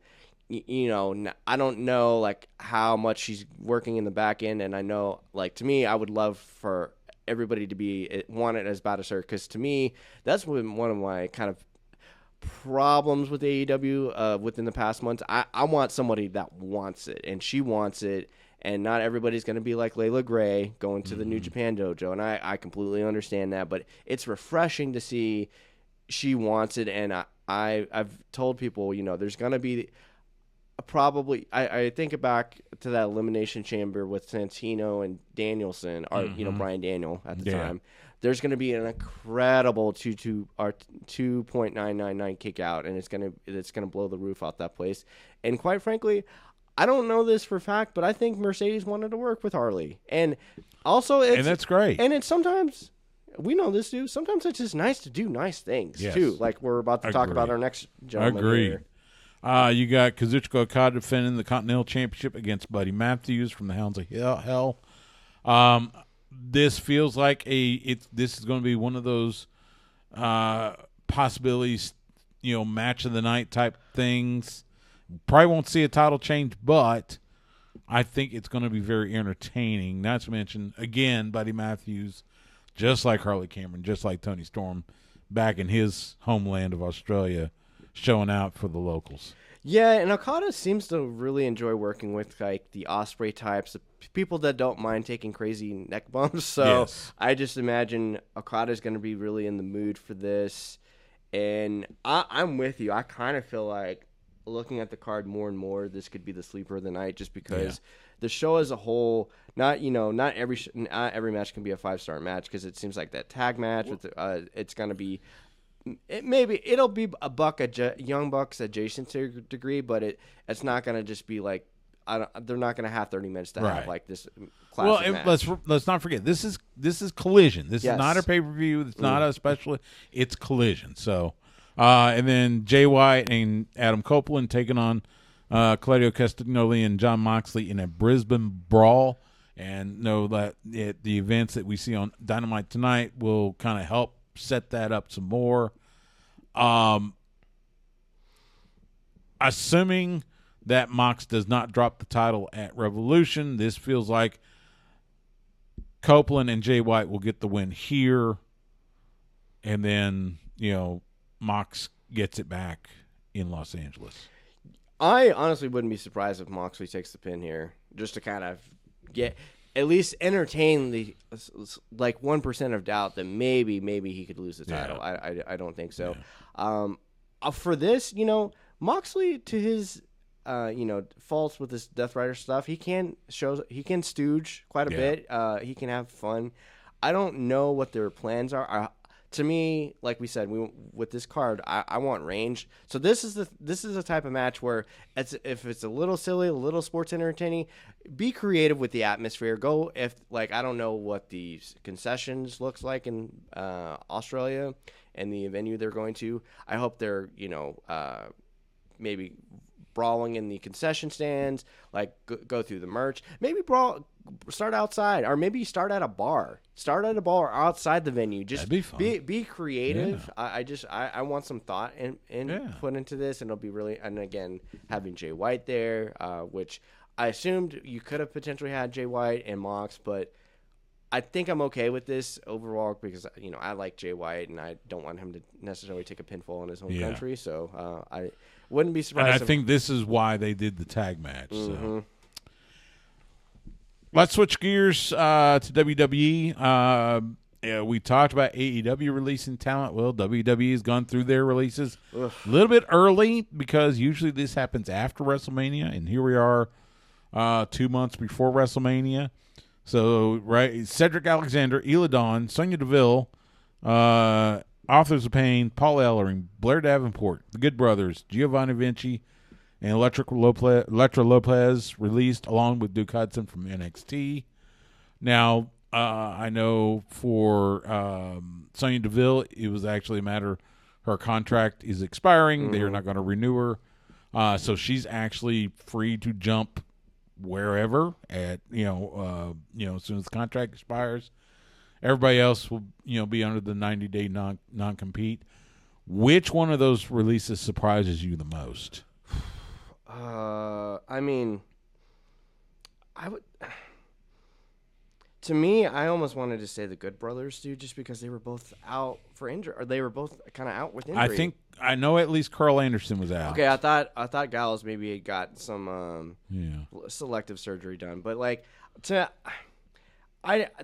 I don't know like how much she's working in the back end, and I know, like, to me, I would love for everybody to want it as bad as her, because to me, that's one of my kind of problems with AEW within the past months. I want somebody that wants it, and she wants it. And not everybody's going to be like Layla Gray going to the New Japan dojo. And I completely understand that. But it's refreshing to see she wants it. And I've told people, there's going to be probably, I think back to that Elimination Chamber with Santino and Danielson, or, Bryan Daniel at the time. There's going to be an incredible 2.999 kick out. And it's going to blow the roof off that place. And quite frankly, I don't know this for a fact, but I think Mercedes wanted to work with Harley. And also, and that's great. And it's sometimes, we know this, too, sometimes it's just nice to do nice things, too. Like we're about to talk about our next gentleman. Agreed. You got Kazuchika Okada defending the Continental Championship against Buddy Matthews from the Hounds of Hell. This feels like this is going to be one of those possibilities, match of the night type things. Probably won't see a title change, but I think it's going to be very entertaining. Not to mention, again, Buddy Matthews, just like Harley Cameron, just like Tony Storm, back in his homeland of Australia, showing out for the locals. Yeah, and Okada seems to really enjoy working with like the Osprey types, the people that don't mind taking crazy neck bumps. So I just imagine Okada's going to be really in the mood for this. And I'm with you. I kind of feel like, looking at the card more and more, this could be the sleeper of the night, just because the show as a whole, not every match can be a 5-star match, because it seems like that tag match with it's going to be, it'll be Young Bucks adjacent to a degree, but it's not going to just be like, they're not going to have 30 minutes to have like this classic match. Let's not forget, this is Collision. This is not a pay-per-view. It's not a special. It's Collision. So. And then Jay White and Adam Copeland taking on Claudio Castagnoli and Jon Moxley in a Brisbane brawl. And know that the events that we see on Dynamite tonight will kind of help set that up some more. Assuming that Mox does not drop the title at Revolution, this feels like Copeland and Jay White will get the win here. And then, Mox gets it back in Los Angeles. I honestly wouldn't be surprised if Moxley takes the pin here, just to kind of at least entertain the 1% of doubt that maybe he could lose the title. I don't think so. For this, Moxley, to his faults with this Death Rider stuff, he can stooge quite a bit. He can have fun. I don't know what their plans are. To me, like we said, with this card, I want range. So this is the type of match where if it's a little silly, a little sports entertaining, be creative with the atmosphere. Go I don't know what the concessions looks like in Australia and the venue they're going to. I hope they're maybe brawling in the concession stands, like go through the merch, maybe start outside, or maybe start at a bar outside the venue. Just be fun. Be creative. I want some thought and put into this, and it'll be really, and again, having Jay White there, which I assumed you could have potentially had Jay White and Mox, but I think I'm okay with this overall because I like Jay White and I don't want him to necessarily take a pinfall in his home country. So I wouldn't be surprised. And I think this is why they did the tag match. Mm-hmm. So. Let's switch gears to WWE. Yeah, we talked about AEW releasing talent. Well, WWE has gone through their releases a little bit early because usually this happens after WrestleMania, and here we are 2 months before WrestleMania. So, right, Cedric Alexander, Ela Dawn, Sonya Deville, Authors of Pain, Paul Ellering, Blair Davenport, The Good Brothers, Giovanni Vinci, and Electra Lopez released along with Duke Hudson from NXT. Now, I know for Sonya Deville, it was actually a matter her contract is expiring. They are not going to renew her. So she's actually free to jump wherever at as soon as the contract expires. Everybody else will be under the 90-day non-compete. Which one of those releases surprises you the most? I mean, I would. To me, I almost wanted to say the Good Brothers, dude, just because they were both out for injury, or they were both kind of out with injury. I know at least Carl Anderson was out. Okay, I thought Gallows maybe had got some selective surgery done, but that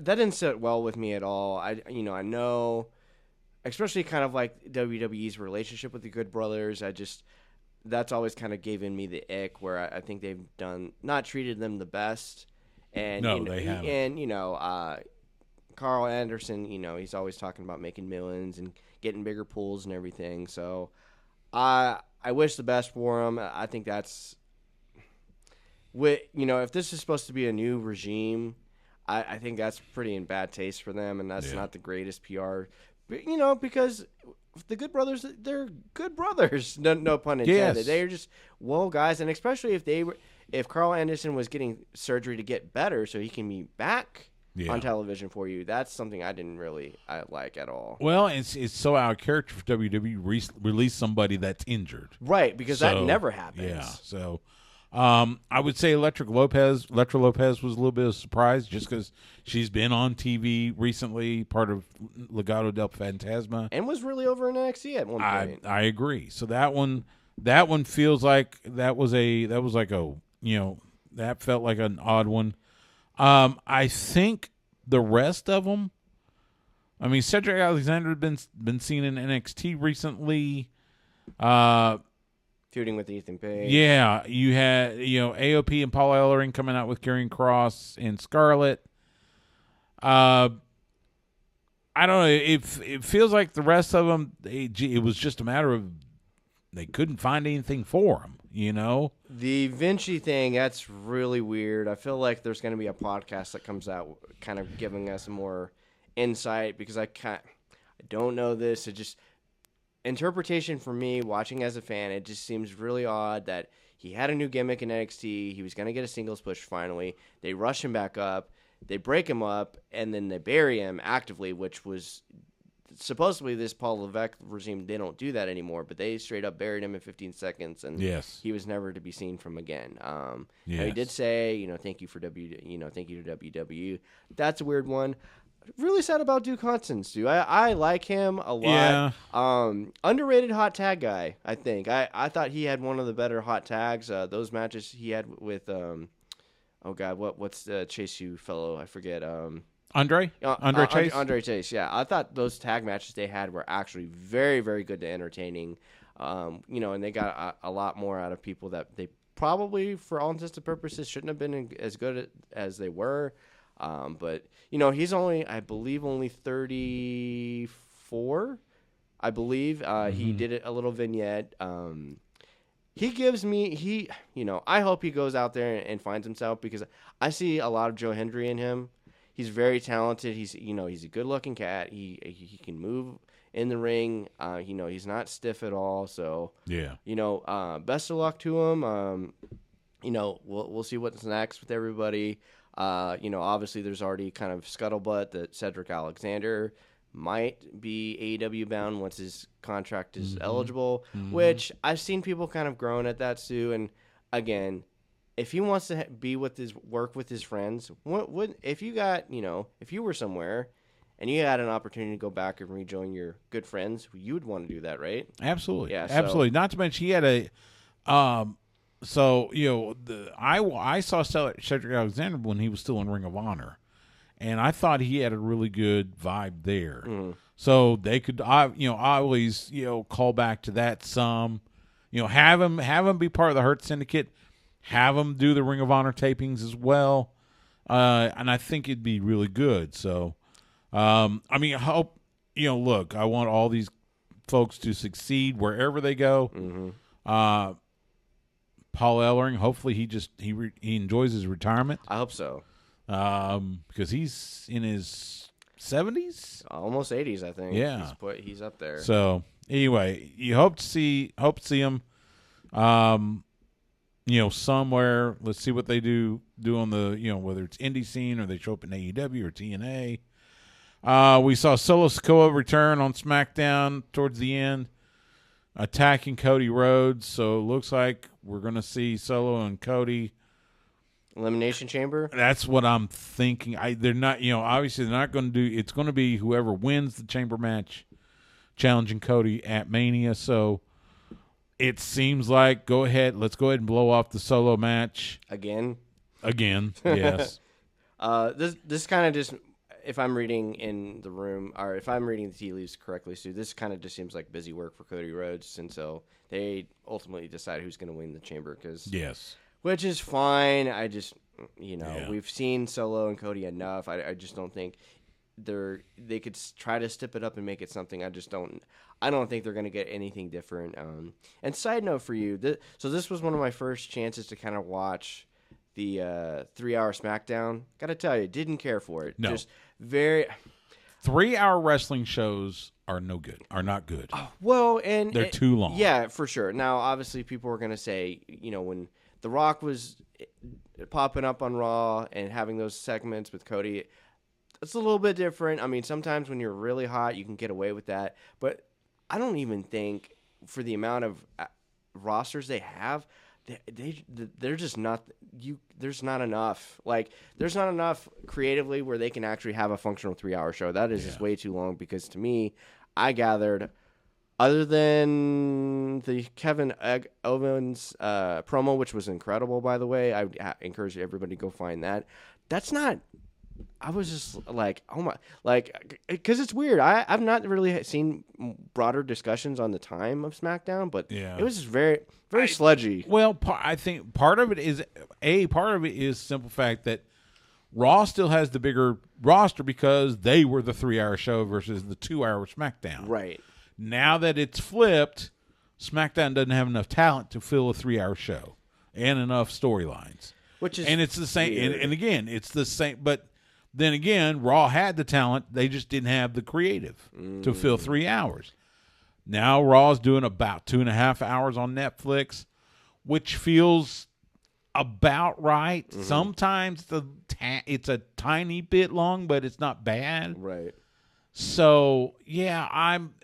didn't sit well with me at all. I know, especially kind of like WWE's relationship with the Good Brothers. That's always kind of given me the ick, where I think they've not treated them the best. And no, they haven't. And Carl Anderson, he's always talking about making millions and getting bigger pools and everything. So I wish the best for him. I think that's if this is supposed to be a new regime, I think that's pretty in bad taste for them, and that's not the greatest PR. But, because the Good Brothers, they're good brothers. No pun intended. Yes. They're just guys, and especially if Carl Anderson was getting surgery to get better so he can be back on television for you, that's something I didn't really like at all. Well, it's so out of character for WWE release somebody that's injured. Right, because that never happens. Yeah, so I would say Electra Lopez was a little bit of a surprise just because she's been on TV recently, part of Legado del Fantasma. And was really over in NXT at one point. I agree. So that one feels like that felt like an odd one. I think the rest of them, I mean, Cedric Alexander has been seen in NXT recently. Feuding with Ethan Page. Yeah, you had AOP and Paul Ellering coming out with Karrion Kross and Scarlett. I don't know. It feels like the rest of them, it was just a matter of they couldn't find anything for them. The Vinci thing, that's really weird. I feel like there's going to be a podcast that comes out kind of giving us more insight, because I don't know this. It just, interpretation for me, watching as a fan, it just seems really odd that he had a new gimmick in NXT. He was going to get a singles push finally. They rush him back up. They break him up, and then they bury him actively, which was supposedly this Paul Levesque regime. They don't do that anymore, but they straight up buried him in 15 seconds, and he was never to be seen from again. He did say, thank you to WWE. That's a weird one. Really sad about Duke Hudson, Stu. I like him a lot. Yeah. Underrated hot tag guy, I think. I thought he had one of the better hot tags. Those matches he had with what's the Chase U fellow? I forget. Andre Chase? Andre Chase, yeah. I thought those tag matches they had were actually very, very good to entertaining. And they got a lot more out of people that they probably, for all intents and purposes, shouldn't have been as good as they were. But he's only 34. I believe he did a little vignette. He gives me I hope he goes out there and finds himself, because I see a lot of Joe Hendry in him. He's very talented. He's a good-looking cat. He can move in the ring. He's not stiff at all. So best of luck to him. We'll see what's next with everybody. Obviously there's already kind of scuttlebutt that Cedric Alexander might be AEW bound once his contract is eligible, which I've seen people kind of groan at that too. And again, if he wants to work with his friends, if you were somewhere and you had an opportunity to go back and rejoin your good friends, you would want to do that, right? Absolutely. Yeah, absolutely. Not to mention he had a So I saw Cedric Alexander when he was still in Ring of Honor, and I thought he had a really good vibe there. So they could, I always call back to that some, have him be part of the Hurt Syndicate, have him do the Ring of Honor tapings as well, and I think it'd be really good. So, I hope look, I want all these folks to succeed wherever they go. Paul Ellering, hopefully he enjoys his retirement. I hope so. Because he's in his 70s, almost 80s, I think. Yeah, he's up there. So anyway, you hope to see him. Somewhere. Let's see what they do on the whether it's indie scene or they show up in AEW or TNA. We saw Solo Sikoa return on SmackDown towards the end, attacking Cody Rhodes. So it looks like we're going to see Solo and Cody. Elimination Chamber? That's what I'm thinking. They're not, obviously they're not going to do, it's going to be whoever wins the chamber match challenging Cody at Mania. So it seems like, let's go ahead and blow off the Solo match. Again, yes. This kind of just, if I'm reading in the room, or if I'm reading the tea leaves correctly, Sue, this kind of just seems like busy work for Cody Rhodes until they ultimately decide who's going to win the chamber. Yes. Which is fine. I just, we've seen Solo and Cody enough. I just don't think they could try to step it up and make it something. I don't think they're going to get anything different. And side note for you, so this was one of my first chances to kind of watch the 3-hour SmackDown. Got to tell you, didn't care for it. No. Just very 3-hour wrestling shows are not good. Well, and they're too long. Yeah, for sure. Now, obviously, people are going to say, when The Rock was popping up on Raw and having those segments with Cody, it's a little bit different. I mean, sometimes when you're really hot, you can get away with that. But I don't even think for the amount of rosters they have, they're just not there's not enough. Like, there's not enough creatively where they can actually have a functional 3-hour show. That is just way too long because to me, I gathered, other than the Kevin Owens promo, which was incredible, by the way, I would encourage everybody to go find that. That's not. I was just like, oh my, like, because it's weird. I've not really seen broader discussions on the time of SmackDown, but it was just very, very sludgy. Well, I think part of it is simple fact that Raw still has the bigger roster because they were the 3-hour show versus the 2-hour SmackDown. Right. Now that it's flipped, SmackDown doesn't have enough talent to fill a 3-hour show and enough storylines. And it's the same. And again, it's the same. But then again, Raw had the talent. They just didn't have the creative to fill 3 hours. Now Raw's doing about 2.5 hours on Netflix, which feels about right. Sometimes it's a tiny bit long, but it's not bad. Right. So yeah, I'm.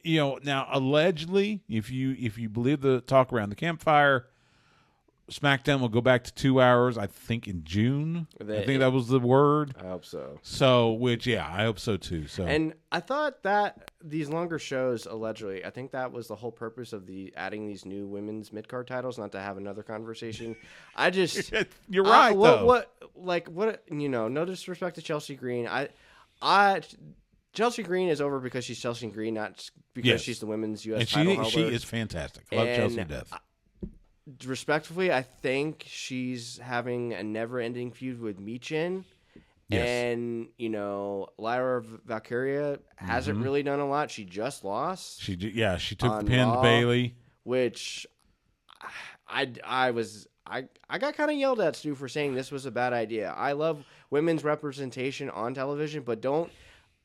Now allegedly, if you believe the talk around the campfire, SmackDown will go back to 2 hours. I think in June. I think that was the word. I hope so. So, I hope so too. So, and I thought that these longer shows, allegedly, I think that was the whole purpose of adding these new women's mid-card titles. Not to have another conversation. I just you're right though. No disrespect to Chelsea Green. Chelsea Green is over because she's Chelsea Green, not because she's the women's U.S. title holder. She is fantastic. I love Chelsea to death. Respectfully, I think she's having a never-ending feud with Michin. Yes. And, Lyra Valkyria hasn't really done a lot. She just lost. She took the pin to Bayley. Which I got kind of yelled at, Stu, for saying this was a bad idea. I love women's representation on television, but don't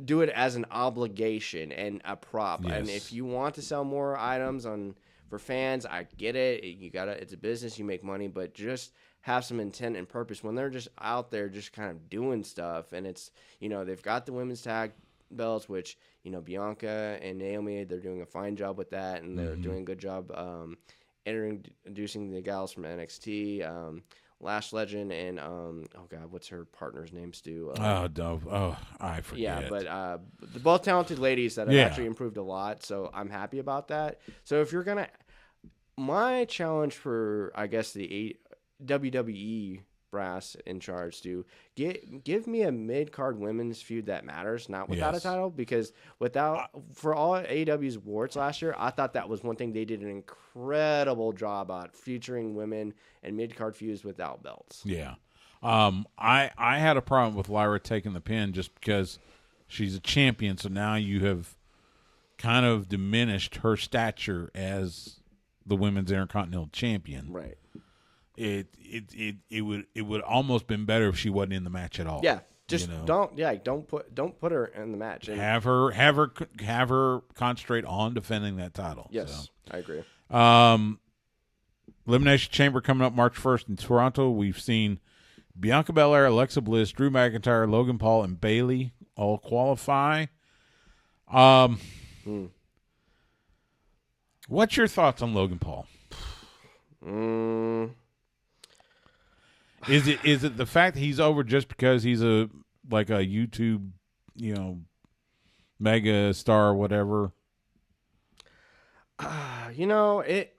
do it as an obligation and a prop. Yes. And if you want to sell more items for fans, I get it. It's a business, you make money, but just have some intent and purpose when they're just out there just kind of doing stuff. And it's, they've got the women's tag belts, which, Bianca and Naomi, they're doing a fine job with that, and they're doing a good job introducing the gals from NXT. Lash Legend and what's her partner's name, Stu? I forget. Yeah, but they're both talented ladies that have actually improved a lot, so I'm happy about that. So if you're gonna, My challenge for, I guess, the WWE brass in charge to give me a mid-card women's feud that matters, not without a title, because for all AEW's warts last year, I thought that was one thing they did an incredible job at, featuring women and mid-card feuds without belts. Yeah. I had a problem with Lyra taking the pin just because she's a champion, so now you have kind of diminished her stature as the women's Intercontinental Champion. Right. It would almost been better if she wasn't in the match at all. Yeah. Just don't put her in the match. And have her concentrate on defending that title. Yes, so. I agree. Elimination Chamber coming up March 1st in Toronto. We've seen Bianca Belair, Alexa Bliss, Drew McIntyre, Logan Paul, and Bayley all qualify. What's your thoughts on Logan Paul? Is it the fact that he's over just because he's a YouTube, mega star or whatever? That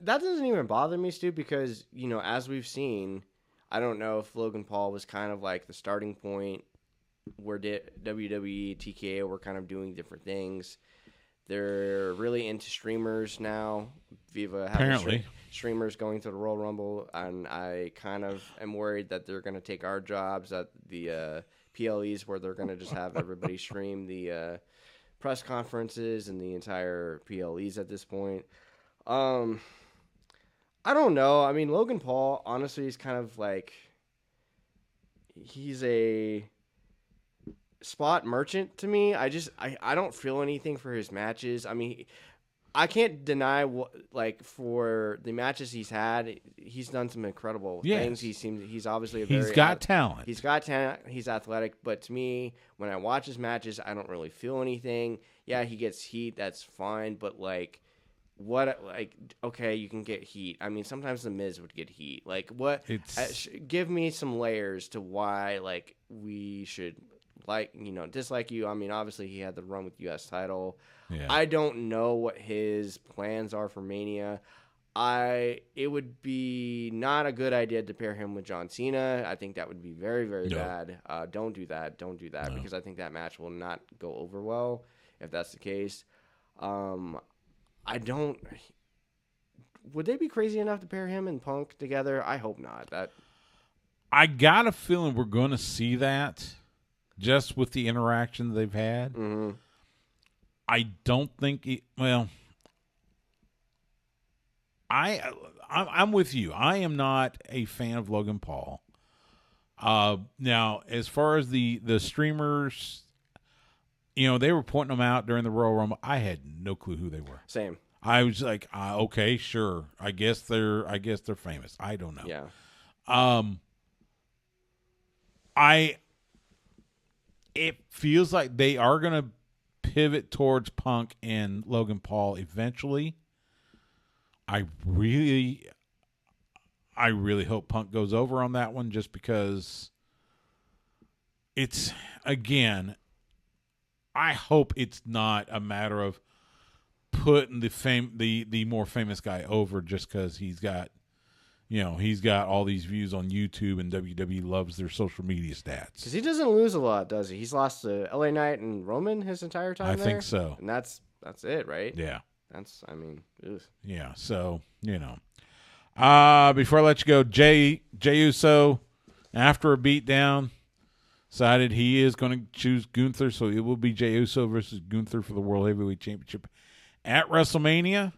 doesn't even bother me, Stu, because, as we've seen, I don't know if Logan Paul was kind of like the starting point where WWE, TKO were kind of doing different things. They're really into streamers now. Viva apparently streamers going to the Royal Rumble, and I kind of am worried that they're going to take our jobs at the PLEs, where they're going to just have everybody stream the press conferences and the entire PLEs at this point. I don't know. I mean, Logan Paul, honestly, is kind of like, he's a spot merchant to me. I don't feel anything for his matches. I mean, I can't deny for the matches he's had, he's done some incredible things. He's obviously he's got talent. He's got talent. He's athletic. But to me, when I watch his matches, I don't really feel anything. Yeah, he gets heat. That's fine. But okay, you can get heat. I mean, sometimes the Miz would get heat. Give me some layers to why we should dislike you. I mean, obviously he had the run with the U.S. title. Yeah. I don't know what his plans are for Mania. It would be not a good idea to pair him with John Cena. I think that would be very, very bad. Don't do that. Don't do that, because I think that match will not go over well if that's the case. Would they be crazy enough to pair him and Punk together? I hope not. I got a feeling we're going to see that, just with the interaction they've had. Mm-hmm. I don't think I'm with you. I am not a fan of Logan Paul. Now, as far as the streamers, they were pointing them out during the Royal Rumble. I had no clue who they were. Same. I was like, okay, sure. I guess they're famous. I don't know. Yeah. It feels like they are going to pivot towards Punk and Logan Paul eventually. I really hope Punk goes over on that one, just because it's, again, I hope it's not a matter of putting the more famous guy over just because he's got all these views on YouTube, and WWE loves their social media stats. Because he doesn't lose a lot, does he? He's lost to LA Knight and Roman his entire time I think so. And that's it, right? Yeah. Ugh. Yeah, so, before I let you go, Jey Uso, after a beatdown, decided he is going to choose Gunther, so it will be Jey Uso versus Gunther for the World Heavyweight Championship at WrestleMania.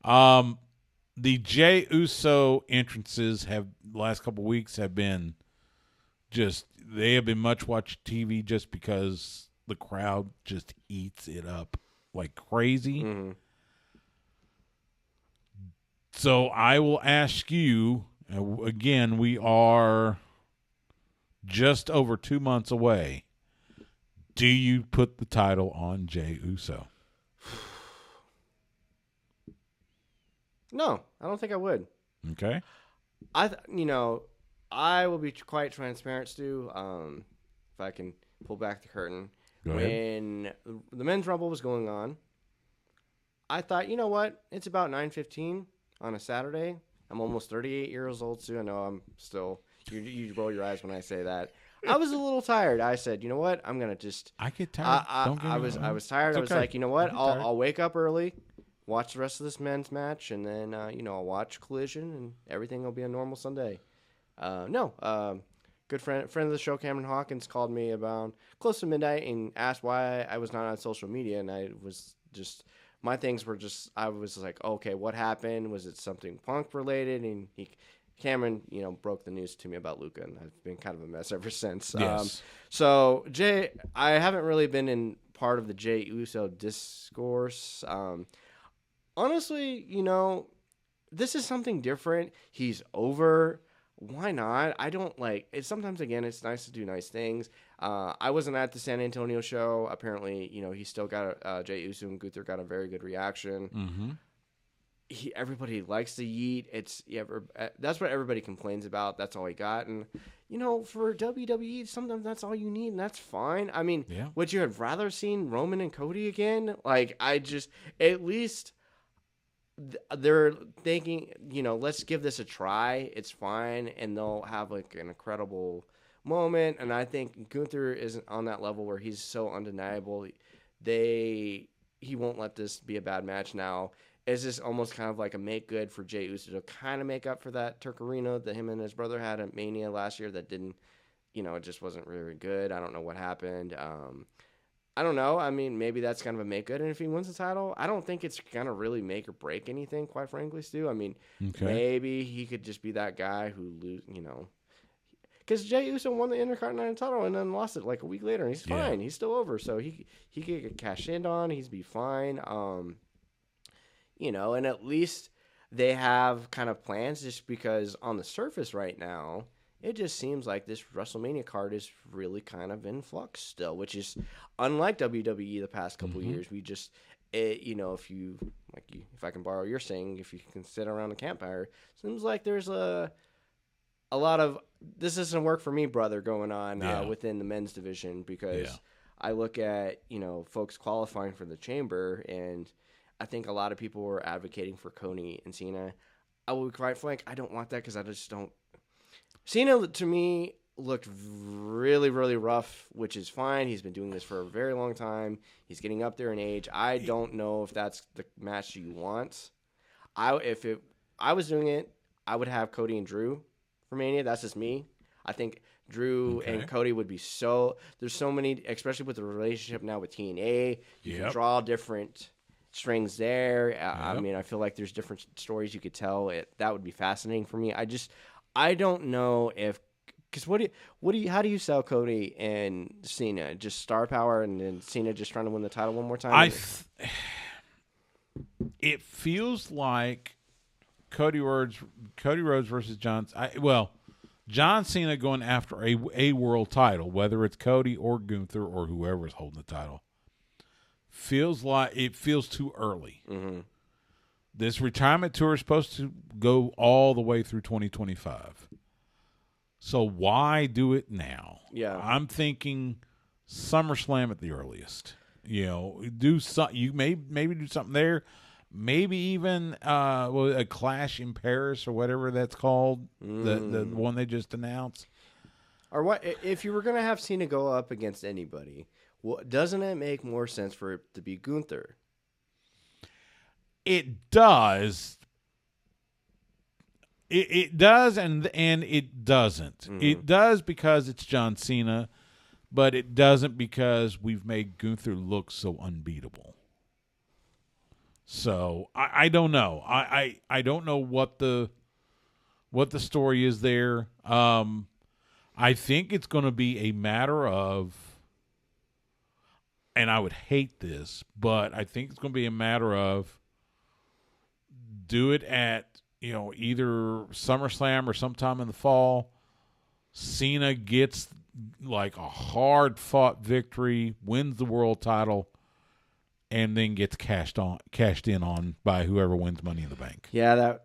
The Jey Uso entrances the last couple weeks have been they have been much watched TV just because the crowd just eats it up like crazy. Mm-hmm. So I will ask you, again, we are just over 2 months away. Do you put the title on Jey Uso? No, I don't think I would. Okay. I will be quite transparent, Stu. If I can pull back the curtain. Go ahead. When the men's rumble was going on, I thought, you know what? It's about 9:15 on a Saturday. I'm almost 38 years old, too. I know I'm still. You roll your eyes when I say that. I was a little tired. I said, you know what? I'm gonna just. I get tired. I was tired. I was like, you know what? I'll wake up early, watch the rest of this men's match, and then I'll watch Collision, and everything will be a normal Sunday. Good friend of the show, Cameron Hawkins, called me about close to midnight and asked why I was not on social media, and I was just. My things were just, I was like, okay, what happened? Was it something Punk related? And Cameron, broke the news to me about Luca, and I've been kind of a mess ever since. Yes. So Jay, I haven't really been in part of the Jey Uso discourse. Honestly, this is something different. He's over. Why not? I don't like it. Sometimes, again, it's nice to do nice things. I wasn't at the San Antonio show. Apparently, he still got Jey Uso and Gunther got a very good reaction. Mm-hmm. Everybody likes the Yeet. That's what everybody complains about. That's all he got. And, for WWE, sometimes that's all you need, and that's fine. I mean, would you have rather seen Roman and Cody again? Like, at least they're thinking, let's give this a try. It's fine, and they'll have like an incredible moment. And I think Gunther isn't on that level where he's so undeniable. He won't let this be a bad match now. It's just almost kind of like a make good for Jey Uso to kind of make up for that Turkarino that him and his brother had at Mania last year that didn't, it just wasn't really good. I don't know what happened. I don't know. I mean, maybe that's kind of a make good. And if he wins the title, I don't think it's going to really make or break anything, quite frankly, Stu. I mean, maybe he could just be that guy who because Jey Uso won the Intercontinental title and then lost it like a week later, and he's fine. He's still over. So he could get cashed in on. He's be fine. And at least they have kind of plans, just because on the surface right now, it just seems like this WrestleMania card is really kind of in flux still, which is unlike WWE the past couple years. We just, if I can borrow your saying, if you can sit around the campfire, seems like there's a lot of this doesn't work for me, brother, going on within the men's division, because I look at folks qualifying for the Chamber, and I think a lot of people were advocating for Cody and Cena. I will be quite frank, I don't want that, because I just don't. Cena, to me, looked really, really rough, which is fine. He's been doing this for a very long time. He's getting up there in age. I don't know if that's the match you want. If I was doing it, I would have Cody and Drew for Mania. That's just me. I think Drew and Cody would be there's so many, especially with the relationship now with TNA. You can draw different strings there. I mean, I feel like there's different stories you could tell. That would be fascinating for me. I don't know because how do you sell Cody and Cena? Just star power, and then Cena just trying to win the title one more time? It feels like Cody Rhodes versus John Cena going after a world title, whether it's Cody or Gunther or whoever's holding the title. Feels too early. Mm-hmm. This retirement tour is supposed to go all the way through 2025. So why do it now? Yeah. I'm thinking SummerSlam at the earliest. Do something. You maybe do something there. Maybe even a Clash in Paris or whatever that's called. The one they just announced. Or what if you were going to have Cena go up against anybody? Well, doesn't it make more sense for it to be Gunther? It does. It does, and it doesn't. Mm-hmm. It does because it's John Cena, but it doesn't because we've made Gunther look so unbeatable. So I don't know. I don't know what the story is there. I think it's going to be a matter of, and I would hate this, but I think it's going to be a matter of do it at either SummerSlam or sometime in the fall. Cena gets like a hard-fought victory, wins the world title, and then gets cashed in on by whoever wins Money in the Bank. Yeah,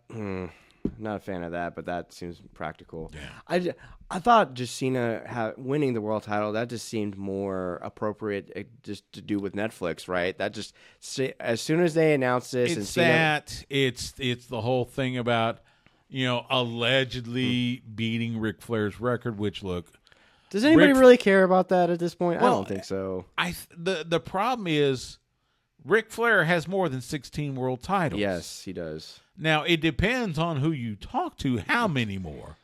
Not a fan of that, but that seems practical. Yeah. I thought just Cena winning the world title, that just seemed more appropriate just to do with Netflix, right? That just as soon as they announced this, It's and Cena, that. It's the whole thing about, allegedly beating Ric Flair's record, which, look. Does anybody really care about that at this point? Well, I don't think so. The problem is Ric Flair has more than 16 world titles. Yes, he does. Now, it depends on who you talk to, how many more.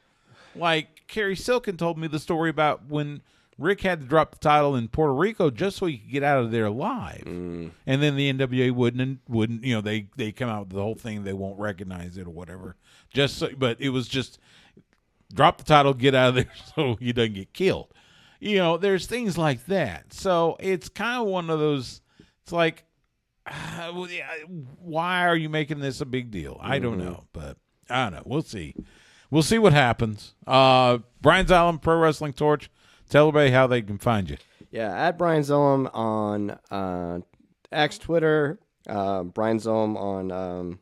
Like, Kerry Silkin told me the story about when Rick had to drop the title in Puerto Rico just so he could get out of there alive. And then the NWA wouldn't, they come out with the whole thing, they won't recognize it or whatever. But it was just drop the title, get out of there so he doesn't get killed. There's things like that. So it's kind of one of those, it's like, why are you making this a big deal? I don't know, but I don't know. We'll see. We'll see what happens. Brian Zilem, Pro Wrestling Torch. Tell everybody how they can find you. Yeah, at Brian Zilem on X, Twitter, Brian Zilem on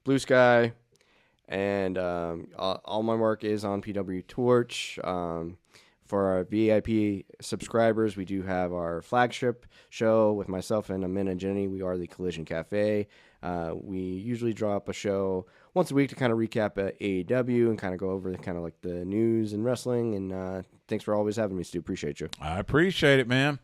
Blue Sky, and all my work is on PW Torch. For our VIP subscribers, we do have our flagship show with myself and Amina and Jenny. We are the Collision Cafe. We usually drop a show once a week to kind of recap AEW and kind of go over kind of like the news and wrestling. And thanks for always having me, Stu. Appreciate you. I appreciate it, man.